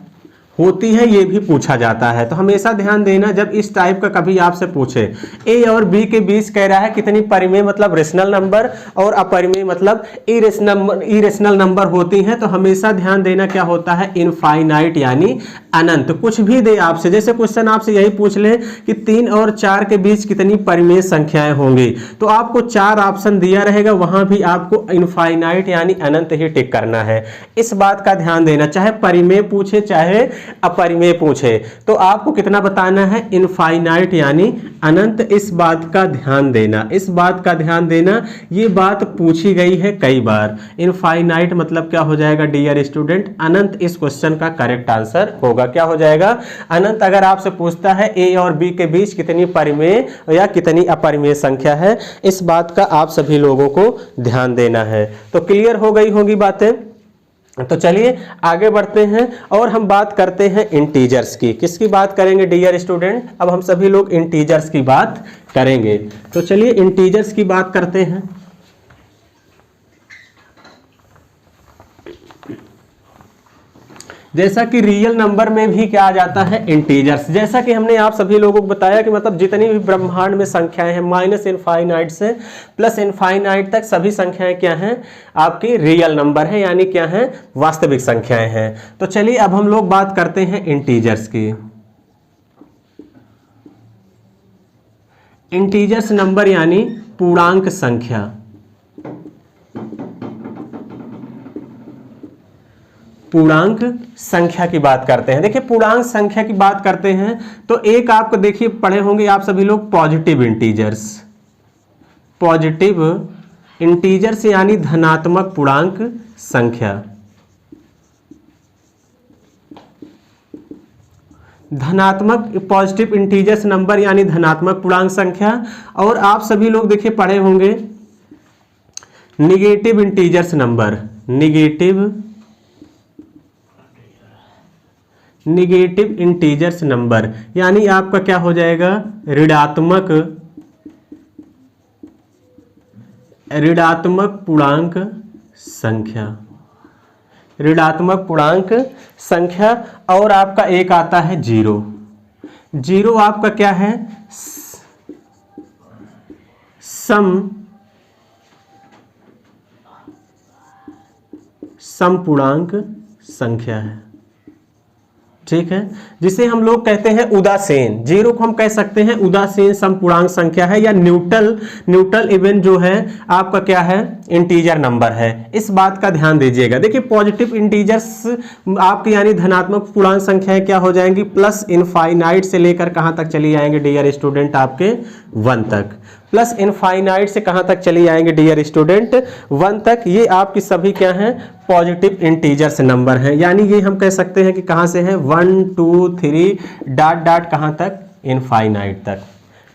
होती है, ये भी पूछा जाता है। तो हमेशा ध्यान देना जब इस टाइप का कभी आपसे पूछे, ए और बी के बीच कह रहा है कितनी परिमेय मतलब रेशनल नंबर और अपरिमेय मतलब इरेशनल नंबर होती हैं, तो हमेशा ध्यान देना क्या होता है, इनफाइनाइट यानी अनंत। कुछ भी दे आपसे, जैसे क्वेश्चन आपसे यही पूछ ले कि 3 और 4 के बीच कितनी परिमेय संख्याएं होंगी, तो आपको 4 ऑप्शन दिया रहेगा, वहां भी आपको इनफाइनाइट यानी अनंत ही टिक करना है। इस बात का ध्यान देना, चाहे परिमेय पूछे चाहे अपरिमेय पूछे, तो आपको कितना बताना है, इनफाइनाइट यानी अनंत। इस बात का ध्यान देना, इस बात का ध्यान देना, ये बात पूछी गई है कई बार। इनफाइनाइट मतलब क्या हो जाएगा डियर स्टूडेंट, अनंत। इस क्वेश्चन का करेक्ट आंसर होगा, क्या हो जाएगा, अनंत। अगर आपसे पूछता है ए और बी के बीच कितनी परिमेय या कितनी अपरिमेय संख्या है, इस बात का आप सभी लोगों को ध्यान देना है। तो क्लियर हो गई होगी बातें। तो चलिए आगे बढ़ते हैं और हम बात करते हैं इंटीजर्स की। किसकी बात करेंगे डियर स्टूडेंट, अब हम सभी लोग इंटीजर्स की बात करेंगे। तो चलिए इंटीजर्स की बात करते हैं। जैसा कि रियल नंबर में भी क्या आ जाता है, इंटीजर्स। जैसा कि हमने आप सभी लोगों को बताया कि मतलब जितनी भी ब्रह्मांड में संख्याएं हैं माइनस इनफाइनाइट से प्लस इनफाइनाइट तक सभी संख्याएं क्या हैं, आपकी रियल नंबर है, यानी क्या हैं, वास्तविक संख्याएं हैं। तो चलिए अब हम लोग बात करते हैं इंटीजर्स की। इंटीजर्स नंबर यानी पूर्णांक संख्या, पूर्णांक संख्या की बात करते हैं। देखिए पूर्णांक संख्या की बात करते हैं तो एक आपको देखिए पढ़े होंगे आप सभी लोग पॉजिटिव इंटीजर्स। पॉजिटिव इंटीजर्स यानी धनात्मक पूर्णांक संख्या, धनात्मक पॉजिटिव इंटीजर्स नंबर यानी धनात्मक पूर्णांक संख्या। और आप सभी लोग देखिए पढ़े होंगे negative integers number, negative integers number यानी आपका क्या हो जाएगा, ऋणात्मक पूर्णांक संख्या, ऋणात्मक पूर्णांक संख्या। और आपका एक आता है जीरो। जीरो आपका क्या है, सम पूर्णांक संख्या है, ठीक है, जिसे हम लोग कहते हैं उदासीन। जीरो को हम कह सकते हैं उदासीन समपूर्णांक संख्या है, या न्यूट्रल इवन जो है आपका क्या है, इंटीजर नंबर है। इस बात का ध्यान दीजिएगा। देखिए पॉजिटिव इंटीजर्स आपके यानी धनात्मक पूर्णांक संख्याएं क्या हो जाएंगी, प्लस इनफाइनाइट से लेकर कहां तक चली जाएंगे डियर स्टूडेंट, आपके 1 तक। प्लस इनफाइनाइट से कहां तक चली जाएंगे डियर स्टूडेंट, 1 तक। ये आपकी सभी क्या हैं, पॉजिटिव इंटीजर्स नंबर हैं। यानी ये हम कह सकते हैं कि कहां से है, 1 2 3 डॉट डॉट कहां तक, इनफाइनाइट तक।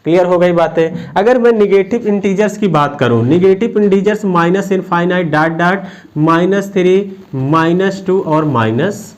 क्लियर हो गई बातें। अगर मैं निगेटिव इंटीजर्स की बात करूं, negative integers minus infinite dot dot -3 -2 और -1,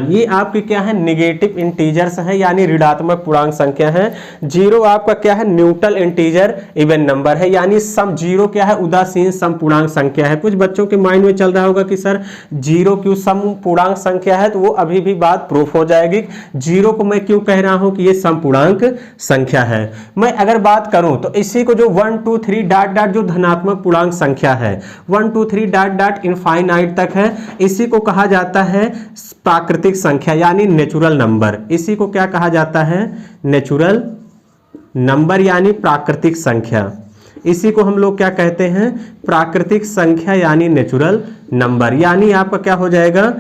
ये आपके क्या है, निगेटिव इंटीजर्स है यानी ऋणात्मक पूर्णांक संख्या है। जीरो आपका क्या है, न्यूट्रल इंटीजर इवन नंबर है, यानी सम जीरो क्या है, उदासीन सम पूर्णांक संख्या है। कुछ बच्चों के माइंड में चल रहा होगा कि सर जीरो क्यों सम पूर्णांक संख्या है, तो वो अभी भी बात प्रूफ हो जाएगी। जीरो को मैं क्यों कह रहा हूं कि ये सम पूर्णांक संख्या है। मैं अगर बात करूं तो इसी को जो 1 2 3 डॉट डॉट जो धनात्मक पूर्णांक संख्या है, 1 2 3 डॉट डॉट इनफाइनाइट तक है, इसी को कहा जाता है प्राकृतिक संख्या यानी नेचुरल नंबर। इसी को क्या कहा जाता है, नेचुरल नंबर यानी प्राकृतिक संख्या। इसी को हम लोग क्या कहते हैं, प्राकृतिक संख्या यानी नेचुरल नंबर। यानी आपका क्या हो जाएगा,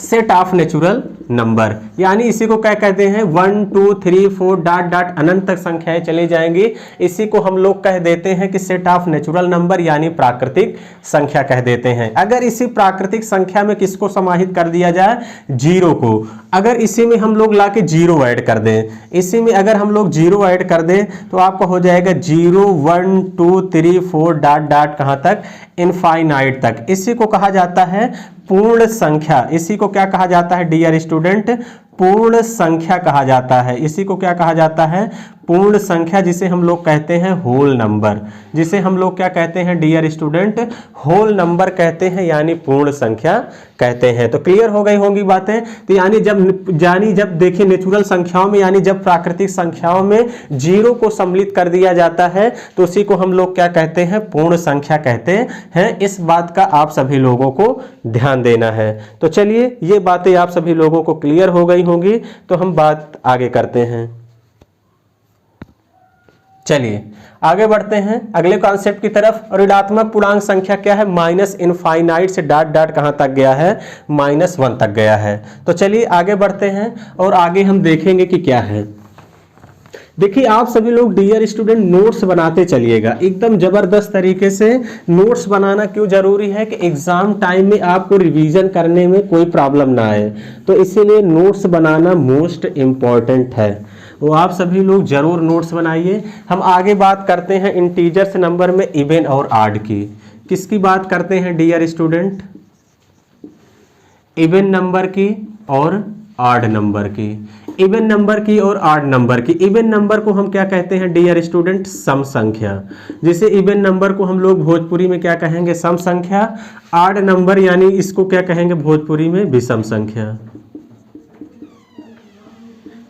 सेट ऑफ नेचुरल नंबर। यानी इसी को क्या कहते हैं, 1 2 3 4 डॉट डॉट अनंत तक संख्याएं चली जाएंगी। इसी को हम लोग कह देते हैं कि सेट ऑफ नेचुरल नंबर यानी प्राकृतिक संख्या कह देते हैं। अगर इसी प्राकृतिक संख्या में किसको समाहित कर दिया जाए, जीरो को, अगर इसी में हम लोग लाके जीरो ऐड कर दें, इसी में अगर हम लोग जीरो ऐड कर दें तो आपका हो जाएगा 0 1 2 3 4 डॉट डॉट कहां तक, इनफाइनाइट तक। इसी को कहा जाता है पूर्ण संख्या, इसी को क्या कहा जाता है डियर स्टूडेंट, पूर्ण संख्या कहा जाता है। इसी को क्या कहा जाता है, पूर्ण संख्या, जिसे हम लोग कहते हैं होल नंबर, जिसे हम लोग क्या कहते हैं डियर स्टूडेंट, होल नंबर कहते हैं, यानी पूर्ण संख्या कहते हैं। तो क्लियर हो गई होंगी बातें। तो यानी जब देखिए नेचुरल संख्याओं में, यानी जब प्राकृतिक संख्याओं में जीरो को सम्मिलित कर दिया जाता है तो उसी को हम लोग क्या कहते हैं, पूर्ण संख्या कहते हैं। इस बात का आप सभी लोगों को ध्यान देना है। तो चलिए ये बातें आप सभी लोगों को क्लियर हो गई होंगी, तो हम बात आगे करते हैं। चलिए आगे बढ़ते हैं अगले कॉन्सेप्ट की तरफ। और ऋणात्मक पूर्णांक संख्या क्या है, माइनस इनफाइनाइट से डॉट डॉट कहां तक गया है, -1 तक गया है। तो चलिए आगे बढ़ते हैं और आगे हम देखेंगे कि क्या है। देखिए आप सभी लोग डियर स्टूडेंट नोट्स बनाते चलिएगा, एकदम जबरदस्त तरीके से। नोट्स बनाना क्यों जरूरी है कि एग्जाम टाइम में आपको रिवीजन करने में कोई प्रॉब्लम ना आए, तो इसीलिए नोट्स बनाना मोस्ट इंपॉर्टेंट है। वो आप सभी लोग जरूर नोट्स बनाइए। हम आगे बात करते हैं इंटीजर्स नंबर में इवन और ऑड की। किसकी बात करते हैं डियर स्टूडेंट, इवन नंबर की और ऑड नंबर की। इवन नंबर की और ऑड नंबर की। इवन नंबर को हम क्या कहते हैं डियर स्टूडेंट, सम संख्या। जैसे इवन नंबर को हम लोग भोजपुरी में क्या कहेंगे, सम संख्या। ऑड नंबर यानी इसको क्या कहेंगे भोजपुरी में, विषम संख्या।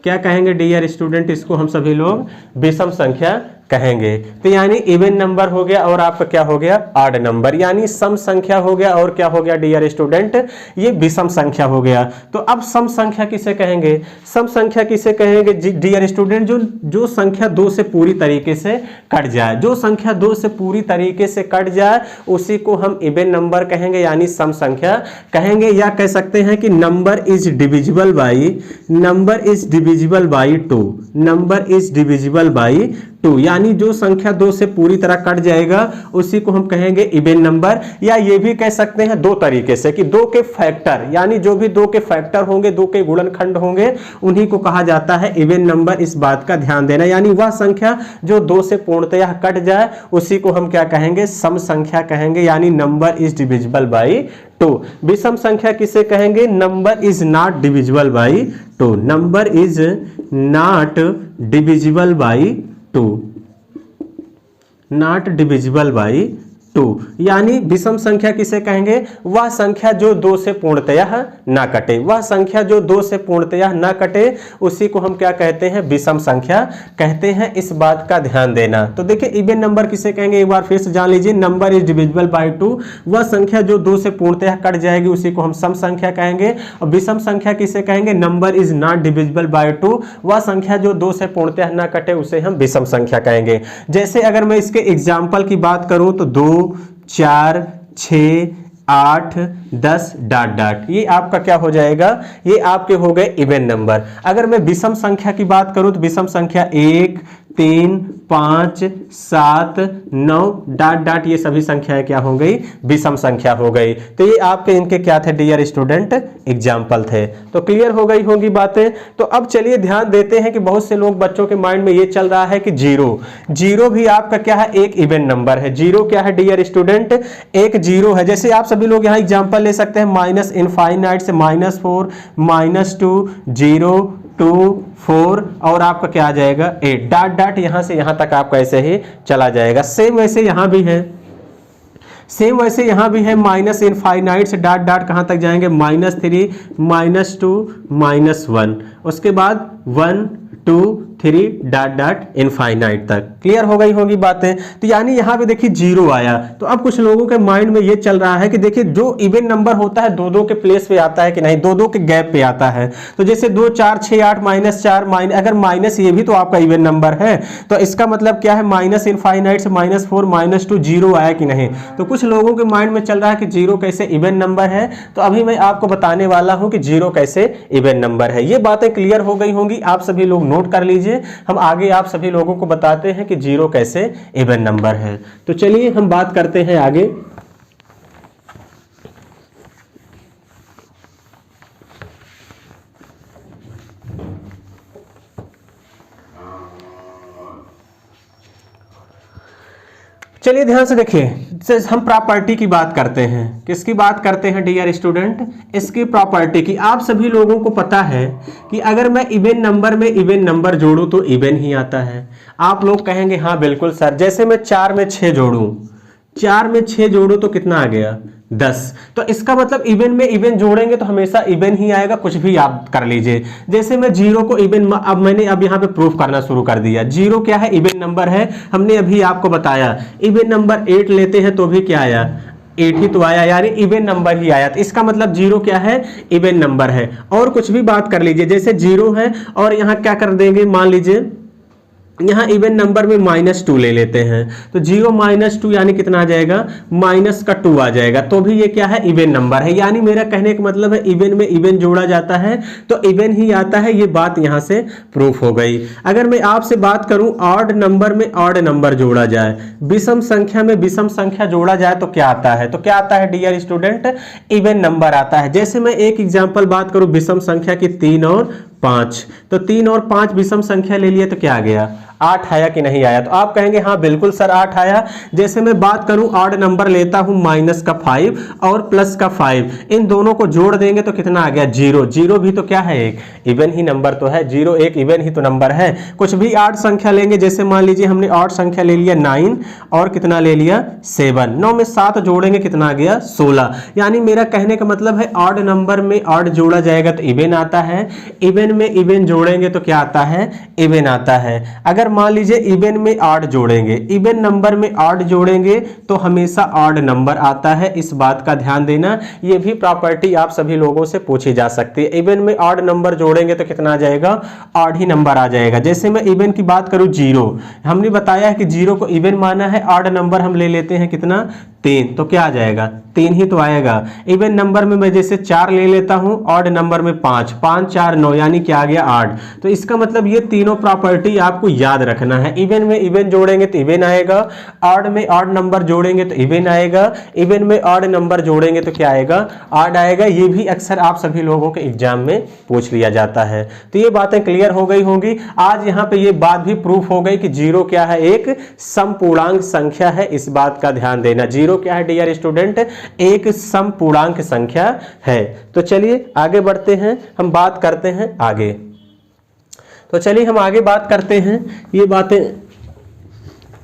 क्या कहेंगे डियर स्टूडेंट, इसको हम सभी लोग विषम संख्या कहेंगे। तो यानी इवन नंबर हो गया और आपका क्या हो गया, ऑड नंबर, यानी सम संख्या हो गया और क्या हो गया डियर स्टूडेंट, ये विषम संख्या हो गया। तो अब सम संख्या किसे कहेंगे, सम संख्या किसे कहेंगे डियर स्टूडेंट, जो संख्या 2 से पूरी तरीके से कट जाए। जो संख्या 2 से पूरी तरीके से कट जाए उसी को हम इवन नंबर कहेंगे, यानी सम संख्या कहेंगे। या कह सकते हैं कि number is divisible by 2, number is divisible by 2, यानी जो संख्या 2 से पूरी तरह कट जाएगा उसी को हम कहेंगे इवन नंबर। या ये भी कह सकते हैं दो तरीके से कि 2 के फैक्टर, यानी जो भी 2 के फैक्टर होंगे, 2 के गुणनखंड होंगे, उन्हीं को कहा जाता है इवन नंबर। इस बात का ध्यान देना, यानी वह संख्या जो 2 से पूर्णतः कट जाए उसी को हम क्या कहेंगे, सम संख्या कहेंगे, यानी नंबर इज डिविजिबल बाई 2। विषम संख्या किसे कहेंगे, number is not divisible by 2, number is not divisible by 2, not divisible by 2। यानी विषम संख्या किसे कहेंगे, वह संख्या जो 2 से पूर्णतः ना कटे, वह संख्या जो 2 से पूर्णतः ना कटे उसी को हम क्या कहते हैं, विषम संख्या कहते हैं। इस बात का ध्यान देना। तो देखिए इवन नंबर किसे कहेंगे, एक बार फिर से जान लीजिए, नंबर इज डिविजिबल बाई 2, वह संख्या जो 2 से पूर्णतः कट जाएगी उसी को हम सम संख्या कहेंगे। और विषम संख्या किसे कहेंगे, number is not divisible by 2, वह संख्या जो 2 से पूर्णतः ना कटे उसे हम विषम संख्या कहेंगे। जैसे अगर मैं इसके एग्जाम्पल की बात करूं तो 2, 4, 6, 8, 10 डॉट डॉट, ये आपका क्या हो जाएगा, ये आपके हो गए इवन नंबर। अगर मैं विषम संख्या की बात करूं तो विषम संख्या 1, 3, 5, 7, 9 डॉट डॉट, ये सभी संख्याएं क्या हो गई, विषम संख्या हो गई। तो ये आपके इनके क्या थे डियर स्टूडेंट, एग्जाम्पल थे। तो क्लियर हो गई होंगी बातें। तो अब चलिए ध्यान देते हैं कि बहुत से लोग बच्चों के माइंड में ये चल रहा है कि जीरो भी आपका क्या है, एक इवन नंबर है। जीरो क्या है डियर स्टूडेंट, एक जीरो है। जैसे आप सभी लोग यहाँ एग्जाम्पल ले सकते हैं, माइनस इनफाइनाइट से -4, -2, 0, 2, 4 और आपका क्या आ जाएगा 8 डॉट डॉट, यहां से यहां तक आपका ऐसे ही चला जाएगा। सेम वैसे यहां भी है, सेम वैसे यहां भी है, माइनस इनफाइनाइट से डॉट डॉट कहां तक जाएंगे, -3, -2, -1, उसके बाद 1, 2, 3 डॉट डॉट इनफाइनाइट तक। क्लियर हो गई होंगी बातें। तो यानी यहां पे देखिए जीरो आया। तो अब कुछ लोगों के माइंड में ये चल रहा है कि देखिए जो इवन नंबर होता है 2-2 के प्लेस पे आता है कि नहीं, 2-2 के गैप पे आता है। तो जैसे 2, 4, 6, 8, -4, अगर माइनस ये भी तो आपका इवन नंबर है, तो इसका मतलब क्या है, माइनस इनफाइनाइट से -4, -2, 0 आया कि नहीं। तो कुछ लोगों के माइंड में चल रहा है कि 0 कैसे इवन नंबर है। तो अभी मैं आपको बताने वाला हूं कि 0 कैसे इवन नंबर है। ये बातें क्लियर हो गई होंगी, आप सभी लोग नोट कर लीजिए। हम आगे आप सभी लोगों को बताते हैं कि 0 कैसे इवन नंबर है। तो चलिए हम बात करते हैं आगे। चलिए ध्यान से देखिए, से हम प्रॉपर्टी की बात करते हैं। किसकी बात करते हैं डियर स्टूडेंट? इसकी प्रॉपर्टी की। आप सभी लोगों को पता है कि अगर मैं इवन नंबर में इवन नंबर जोड़ूं तो इवन ही आता है। आप लोग कहेंगे हाँ बिल्कुल सर, जैसे मैं 4 में 6 जोड़ूं, 4 में 6 जोड़ूं तो कितना आ गया? 10। तो इसका मतलब इवन में इवन जोड़ेंगे तो हमेशा इवन ही आएगा, कुछ भी आप कर लीजिए। जैसे मैं 0 को इवन, अब मैंने अब यहाँ पे प्रूफ करना शुरू कर दिया। 0 क्या है? इवन नंबर है, हमने अभी आपको बताया। इवन नंबर 8 लेते हैं तो भी क्या आया? 8 ही तो आया, यानी इवन नंबर ही आया। तो इसका मतलब 0 क्या है? इवन नंबर है। और कुछ भी बात कर लीजिए, जैसे 0 है और यहाँ क्या कर देंगे, मान लीजिए यहाँ इवन नंबर में -2 ले लेते हैं, तो 0 - 2 यानी कितना आ जाएगा? -2 आ जाएगा, तो भी ये क्या है? इवन नंबर है। यानी मेरा कहने का मतलब है इवन में इवन जोड़ा जाता है तो इवन ही आता है। ये बात यहाँ से प्रूफ हो गई। अगर मैं आपसे बात करूं ऑड नंबर में ऑड नंबर जोड़ा जाए, विषम संख्या में विषम संख्या जोड़ा जाए तो क्या आता है? तो क्या आता है डियर स्टूडेंट? इवन नंबर आता है। जैसे मैं एक एग्जाम्पल बात करूं विषम संख्या की 3 और 5, तो 3 और 5 विषम संख्या ले लिए तो क्या आ गया? 8 आया कि नहीं आया? तो आप कहेंगे हाँ बिल्कुल सर 8 आया। जैसे मैं बात करूं ऑड नंबर लेता हूं माइनस का 5 और प्लस का 5, इन दोनों को जोड़ देंगे तो कितना आ गया? 0। 0 भी तो क्या है? एक इवन ही नंबर तो है। 0 एक इवन ही तो नंबर है। कुछ भी ऑड संख्या लेंगे, जैसे मान लीजिए हमने ऑड संख्या ले लिया 9 और कितना ले लिया? 7। 9 में 7 जोड़ेंगे कितना आ गया? 16। यानी मेरा कहने का मतलब है ऑड नंबर में ऑड जोड़ा जाएगा तो इवन आता है, इवन में इवन जोड़ेंगे तो क्या आता है? इवन आता है। अगर मान लीजिए इवन में ऑड जोड़ेंगे, इवन नंबर में ऑड जोड़ेंगे तो हमेशा ऑड नंबर आता है। इस बात का ध्यान देना। ये भी प्रॉपर्टी आप सभी लोगों से पूछी जा सकती है। इवन में ऑड नंबर जोड़ेंगे तो कितना आ जाएगा? ऑड ही नंबर आ जाएगा। जैसे मैं इवन की बात करूं 0, हमने बताया है कि 0 को इवन माना है। ऑड नंबर हम ले लेते हैं कितना? 3, तो क्या आ जाएगा? 3 ही तो आएगा। इवन नंबर में मैं जैसे 4 ले लेता हूं, ऑड नंबर में 5, 5 4 9 यानी क्या आ गया? 8। तो इसका मतलब ये तीनों प्रॉपर्टी आपको याद रखना है। इवन में इवन जोड़ेंगे तो इवन आएगा, ऑड में ऑड नंबर जोड़ेंगे तो इवन आएगा, इवन में ऑड नंबर जोड़ेंगे तो क्या आएगा? ऑड आएगा। ये भी अक्सर आप सभी लोगों के एग्जाम में पूछ लिया जाता है। तो ये बातें क्लियर हो गई होंगी। आज यहाँ पे ये बात भी प्रूफ हो गई कि 0 क्या है? एक समपूर्णांक संख्या है। इस बात का ध्यान देना। 0 क्या है डियर स्टूडेंट? एक समपूर्णांक संख्या है। तो चलिए आगे बढ़ते हैं, हम बात करते हैं आगे। तो चलिए हम आगे बात करते हैं ये बातें।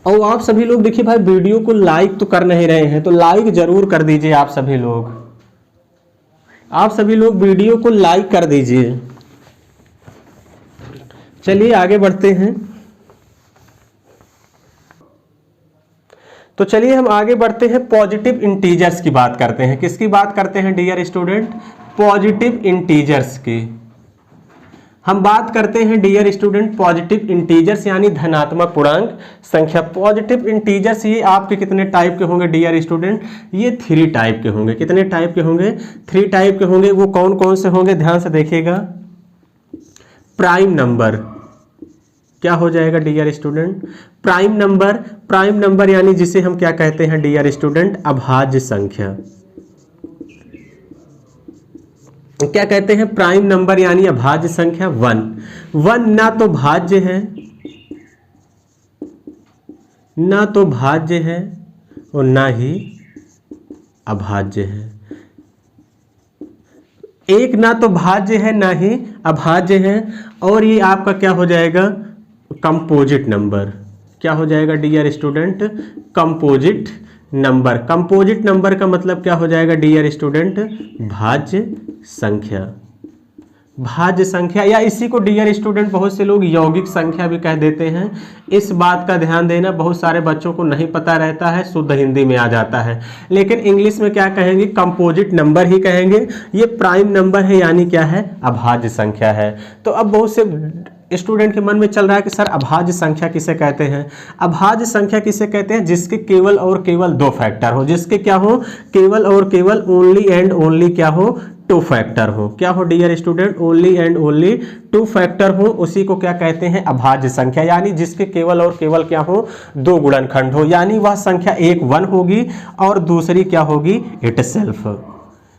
और आप सभी लोग देखिए भाई वीडियो को लाइक तो कर नहीं रहे हैं, तो लाइक जरूर कर दीजिए। आप सभी लोग वीडियो को लाइक कर दीजिए। चलिए आगे बढ़ते हैं। तो चलिए हम आगे बढ़ते हैं, पॉजिटिव इंटीजर्स की बात करते हैं। किसकी बात करते हैं डियर स्टूडेंट? पॉजिटिव इंटीजर्स की हम बात करते हैं डियर स्टूडेंट। पॉजिटिव इंटीजर्स यानी धनात्मक पूर्णांक संख्या। पॉजिटिव इंटीजर्स ये आपके कितने टाइप के होंगे डियर स्टूडेंट? ये 3 टाइप के होंगे। कितने टाइप के होंगे? 3 टाइप के होंगे। वो कौन कौन से होंगे? ध्यान से देखिएगा। प्राइम नंबर क्या हो जाएगा डियर स्टूडेंट? प्राइम नंबर यानी जिसे हम क्या कहते हैं डियर स्टूडेंट? अभाज्य संख्या। क्या कहते हैं? प्राइम नंबर यानी अभाज्य संख्या। 1 ना तो भाज्य है, ना तो भाज्य है और ना ही अभाज्य है। एक ना तो भाज्य है ना ही अभाज्य है, और ये आपका क्या हो जाएगा? Composite number. क्या हो जाएगा dear student? Composite number. Composite number का मतलब क्या हो जाएगा डियर स्टूडेंट? भाज्य संख्या। भाज्य संख्या, या इसी को डियर स्टूडेंट बहुत से लोग यौगिक संख्या भी कह देते हैं। इस बात का ध्यान देना, बहुत सारे बच्चों को नहीं पता रहता है, शुद्ध हिंदी में आ जाता है, लेकिन इंग्लिश में क्या कहेंगे? कंपोजिट नंबर ही कहेंगे। ये प्राइम नंबर है यानी क्या है? अभाज्य संख्या है। तो अब बहुत से स्टूडेंट के मन में चल रहा है कि सर अभाज्य संख्या किसे कहते हैं? अभाज्य संख्या किसे कहते हैं? जिसके केवल और केवल 2 फैक्टर हो। जिसके क्या हो? केवल और केवल ओनली एंड ओनली क्या हो? 2 फैक्टर हो। क्या हो dear student? Only and only 2 factor हो, उसी को क्या कहते हैं? अभाज्य संख्या। यानी जिसके केवल और केवल क्या हो? 2 गुणनखंड हो। यानी वह संख्या एक 1 होगी और दूसरी क्या होगी? इटसेल्फ।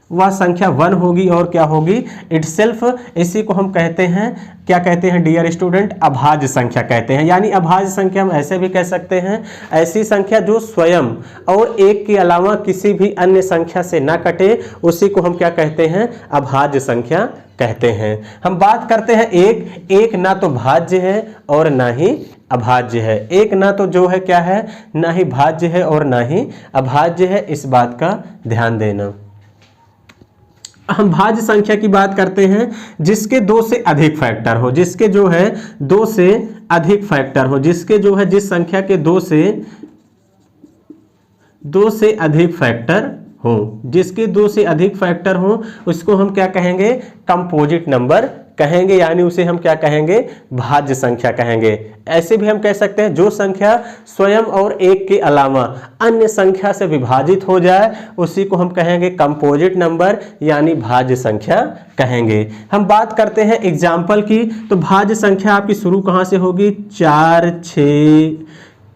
वह संख्या 1 होगी और क्या होगी, इटसेल्फ। इसी को हम कहते हैं, क्या कहते हैं डियर स्टूडेंट, अभाज्य संख्या कहते हैं। यानी अभाज्य संख्या हम ऐसे भी कह सकते हैं, ऐसी संख्या जो स्वयं और एक के अलावा किसी भी अन्य संख्या से ना कटे, उसी को हम क्या कहते हैं, अभाज्य संख्या कहते हैं। हम बात करते हैं एक ना तो भाज्य है और ना ही अभाज्य है। एक ना तो जो है क्या है, ना ही भाज्य है और ना ही अभाज्य है, इस बात का ध्यान देना। हम भाज्य संख्या की बात करते हैं जिसके 2 से अधिक फैक्टर हो, जिसके जो है 2 से अधिक फैक्टर हो, जिसके जो है जिस संख्या के 2 से अधिक फैक्टर हो, जिसके 2 से अधिक फैक्टर हो, उसको हम क्या कहेंगे, कंपोजिट नंबर कहेंगे। यानी उसे हम क्या कहेंगे, भाज्य संख्या कहेंगे। ऐसे भी हम कह सकते हैं जो संख्या स्वयं और एक के अलावा अन्य संख्या से विभाजित हो जाए, उसी को हम कहेंगे कंपोजिट नंबर, यानी भाज्य संख्या कहेंगे। हम बात करते हैं एग्जाम्पल की, तो भाज्य संख्या आपकी शुरू कहाँ से होगी, 4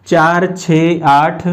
6 8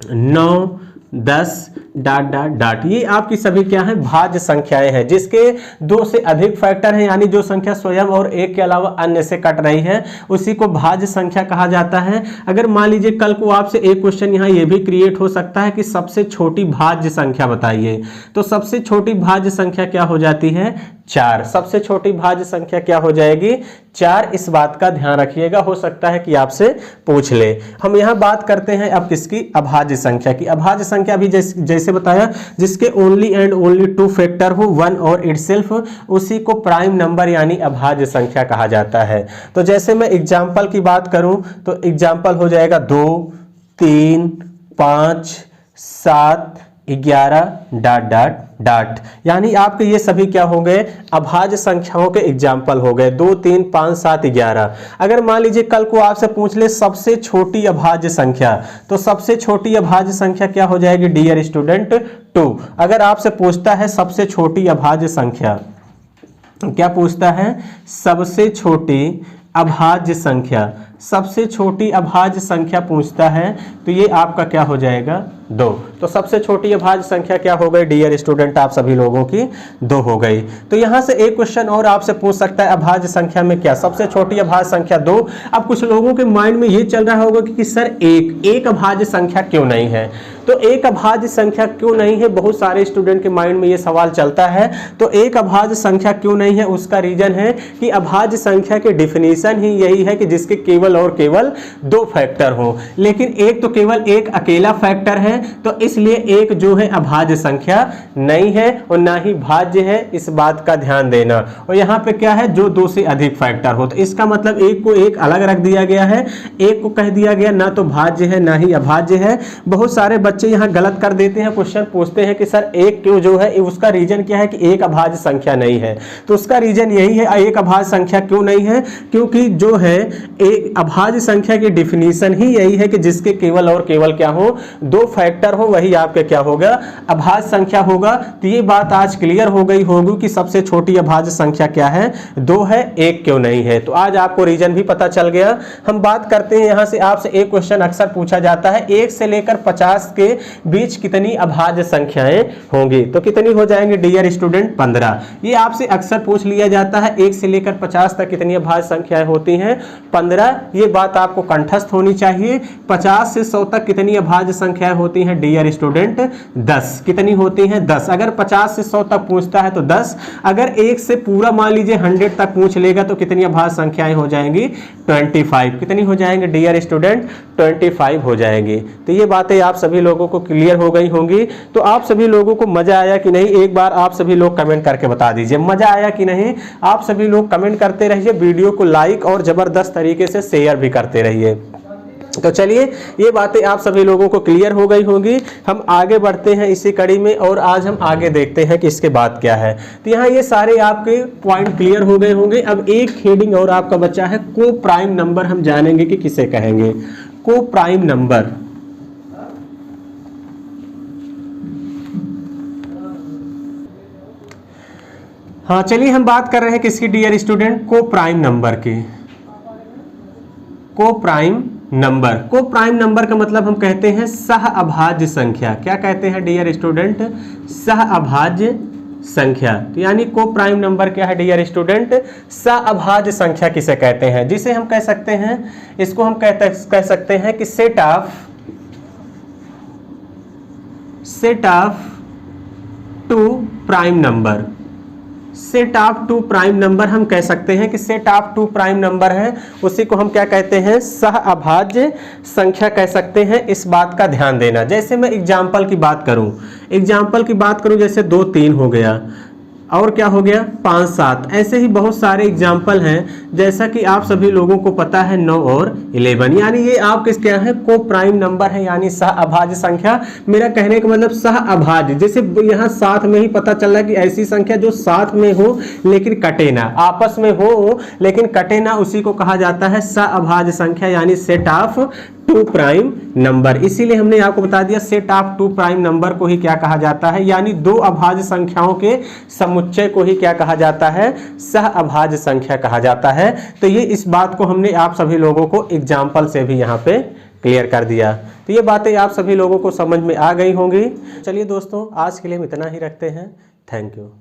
9 10 ... ये आपकी सभी क्या है, भाज्य संख्याएं हैं जिसके 2 से अधिक फैक्टर हैं। यानी जो संख्या स्वयं और एक के अलावा अन्य से कट रही है, उसी को भाज्य संख्या कहा जाता है। अगर मान लीजिए कल को आपसे एक क्वेश्चन यहाँ ये भी क्रिएट हो सकता है कि सबसे छोटी भाज्य संख्या बताइए, तो सबसे छोटी भाज्य संख्या क्या हो जाती है, 4। सबसे छोटी भाज्य संख्या क्या हो जाएगी, 4। इस बात का ध्यान रखिएगा, हो सकता है कि आपसे पूछ ले। हम यहाँ बात करते हैं अब किसकी, अभाज्य संख्या की। अभाज्य संख्या भी जैसे बताया, जिसके ओनली एंड ओनली 2 फैक्टर हो, 1 और इटसेल्फ, उसी को प्राइम नंबर यानी अभाज्य संख्या कहा जाता है। तो जैसे मैं एग्जाम्पल की बात करूं तो एग्जाम्पल हो जाएगा 2 3 5 7 11 ... यानी आपके ये सभी क्या हो गए, अभाज्य संख्याओं के एग्जाम्पल हो गए। 2 3 5 7 11। अगर मान लीजिए कल को आपसे पूछ ले सबसे छोटी अभाज्य संख्या, तो सबसे छोटी अभाज्य संख्या क्या हो जाएगी डियर स्टूडेंट, 2। अगर आपसे पूछता है सबसे छोटी अभाज्य संख्या, क्या पूछता है, सबसे छोटी अभाज्य संख्या, सबसे छोटी अभाज्य संख्या पूछता है, तो ये आपका क्या हो जाएगा, 2। तो सबसे छोटी अभाज्य संख्या क्या हो गई डियर स्टूडेंट, आप सभी लोगों की 2 हो गई। तो यहां से एक क्वेश्चन और आपसे पूछ सकता है, अभाज्य संख्या में क्या, सबसे छोटी अभाज्य संख्या 2। अब कुछ लोगों के माइंड में ये चल रहा होगा कि सर एक अभाज्य संख्या क्यों नहीं है, तो एक अभाज्य संख्या क्यों नहीं है, बहुत सारे स्टूडेंट के माइंड में ये सवाल चलता है। तो एक अभाज्य संख्या क्यों नहीं है, उसका रीजन है कि अभाज्य संख्या की डिफिनीशन ही यही है कि जिसके केवल और केवल 2 फैक्टर हो, लेकिन एक तो केवल एक अकेला फैक्टर है, तो इसलिए एक जो है अभाज्य संख्या नहीं है और ना ही भाज्य है, इस बात का ध्यान देना। और यहाँ पे क्या है, जो 2 से अधिक फैक्टर हो, तो इसका मतलब एक को एक अलग रख दिया गया है, एक को कह दिया गया ना तो भाज्य है ना ही अभाज्य है। बहुत सारे बच्चे यहाँ गलत कर देते हैं, क्वेश्चन पूछते हैं कि सर एक क्यों जो है, उसका रीजन क्या है कि एक अभाज्य संख्या नहीं है, तो उसका रीजन यही है, एक अभाज्य संख्या क्यों नहीं है, क्योंकि जो है एक अभाज्य संख्या की डिफिनीशन ही यही है कि जिसके केवल और केवल क्या हो, 2 फैक्टर हो, वही आपके क्या होगा, अभाज्य संख्या होगा। तो ये बात आज क्लियर हो गई होगी कि सबसे छोटी अभाज्य संख्या क्या है, 2 है, एक क्यों नहीं है। तो आज आपको रीजन भी पता चल गया। हम बात करते हैं यहाँ से, आपसे एक क्वेश्चन अक्सर पूछा जाता है, 1 से लेकर 50 के बीच कितनी अभाज्य संख्याएं होंगी, तो कितनी हो जाएंगे डियर स्टूडेंट, 15। ये आपसे अक्सर पूछ लिया जाता है, 1 से लेकर 50 तक कितनी अभाज्य संख्याएं होती हैं, 15। ये बात आपको कंठस्थ होनी चाहिए। 50 से 100 तक कितनी अभाज्य संख्याएं होती हैं डियर स्टूडेंट, 10। कितनी होती हैं, 10। अगर 50 से 100 तक पूछता है तो 10। अगर 1 से पूरा मान लीजिए 100 तक पूछ लेगा तो कितनी अभाज्य संख्याएं हो जाएंगी, 25। कितनी हो जाएंगे डियर स्टूडेंट, 25 हो जाएंगी। तो ये बातें आप सभी लोगों को क्लियर हो गई होंगी। तो आप सभी लोगों को मजा आया कि नहीं, एक बार आप सभी लोग कमेंट करके बता दीजिए मजा आया कि नहीं। आप सभी लोग कमेंट करते रहिए, वीडियो को लाइक और जबरदस्त तरीके से शेयर भी करते रहिए। तो चलिए, ये बातें आप सभी लोगों को क्लियर हो गई होंगी। हम आगे बढ़ते हैं इसी कड़ी में और आज हम आगे देखते हैं कि इसके बाद क्या है। तो यहाँ ये सारे आपके पॉइंट क्लियर हो गए होंगे। अब एक हेडिंग और आपका बचा है, को प्राइम नंबर। हम जानेंगे कि किसे कहेंगे, को प्राइम नंबर। हाँ चलिए, हम बात कर रहे हैं किसकी डियर स्टूडेंट, को प्राइम नंबर की। को प्राइम नंबर। को प्राइम नंबर का मतलब हम कहते हैं सह अभाज्य संख्या। क्या कहते हैं डियर स्टूडेंट? सह अभाज्य संख्या। तो यानी को प्राइम नंबर क्या है डियर स्टूडेंट? सह अभाज्य संख्या किसे कहते हैं? जिसे हम कह सकते हैं, इसको हम कह सकते हैं कि set of two prime number. Set of two prime number हम कह सकते हैं कि set of two prime number है, उसी को हम क्या कहते हैं? सह अभाज्य संख्या कह सकते हैं। इस बात का ध्यान देना। जैसे मैं एग्जाम्पल की बात करूं, जैसे 2 3 हो गया, और क्या हो गया? 5 7। ऐसे ही बहुत सारे एग्जाम्पल हैं, जैसा कि आप सभी लोगों को पता है 9 और 11, यानी ये आपके क्या है? को प्राइम नंबर है, यानी सह अभाज्य संख्या। मेरा कहने का मतलब सह अभाज्य, जैसे यहाँ साथ में ही पता चल रहा है कि ऐसी संख्या जो साथ में हो लेकिन कटे ना, आपस में हो लेकिन कटे ना, उसी को कहा जाता है सह अभाज्य संख्या, यानी set of two prime number. इसीलिए हमने आपको बता दिया set of two prime number को ही क्या कहा जाता है, यानी 2 अभाज्य संख्याओं के समुच्चय को ही क्या कहा जाता है? सह अभाज्य संख्या कहा जाता है। तो ये इस बात को हमने आप सभी लोगों को एग्जाम्पल से भी यहाँ पे क्लियर कर दिया। तो ये बातें आप सभी लोगों को समझ में आ गई होंगी। चलिए दोस्तों, आज के लिए हम इतना ही रखते हैं। Thank you.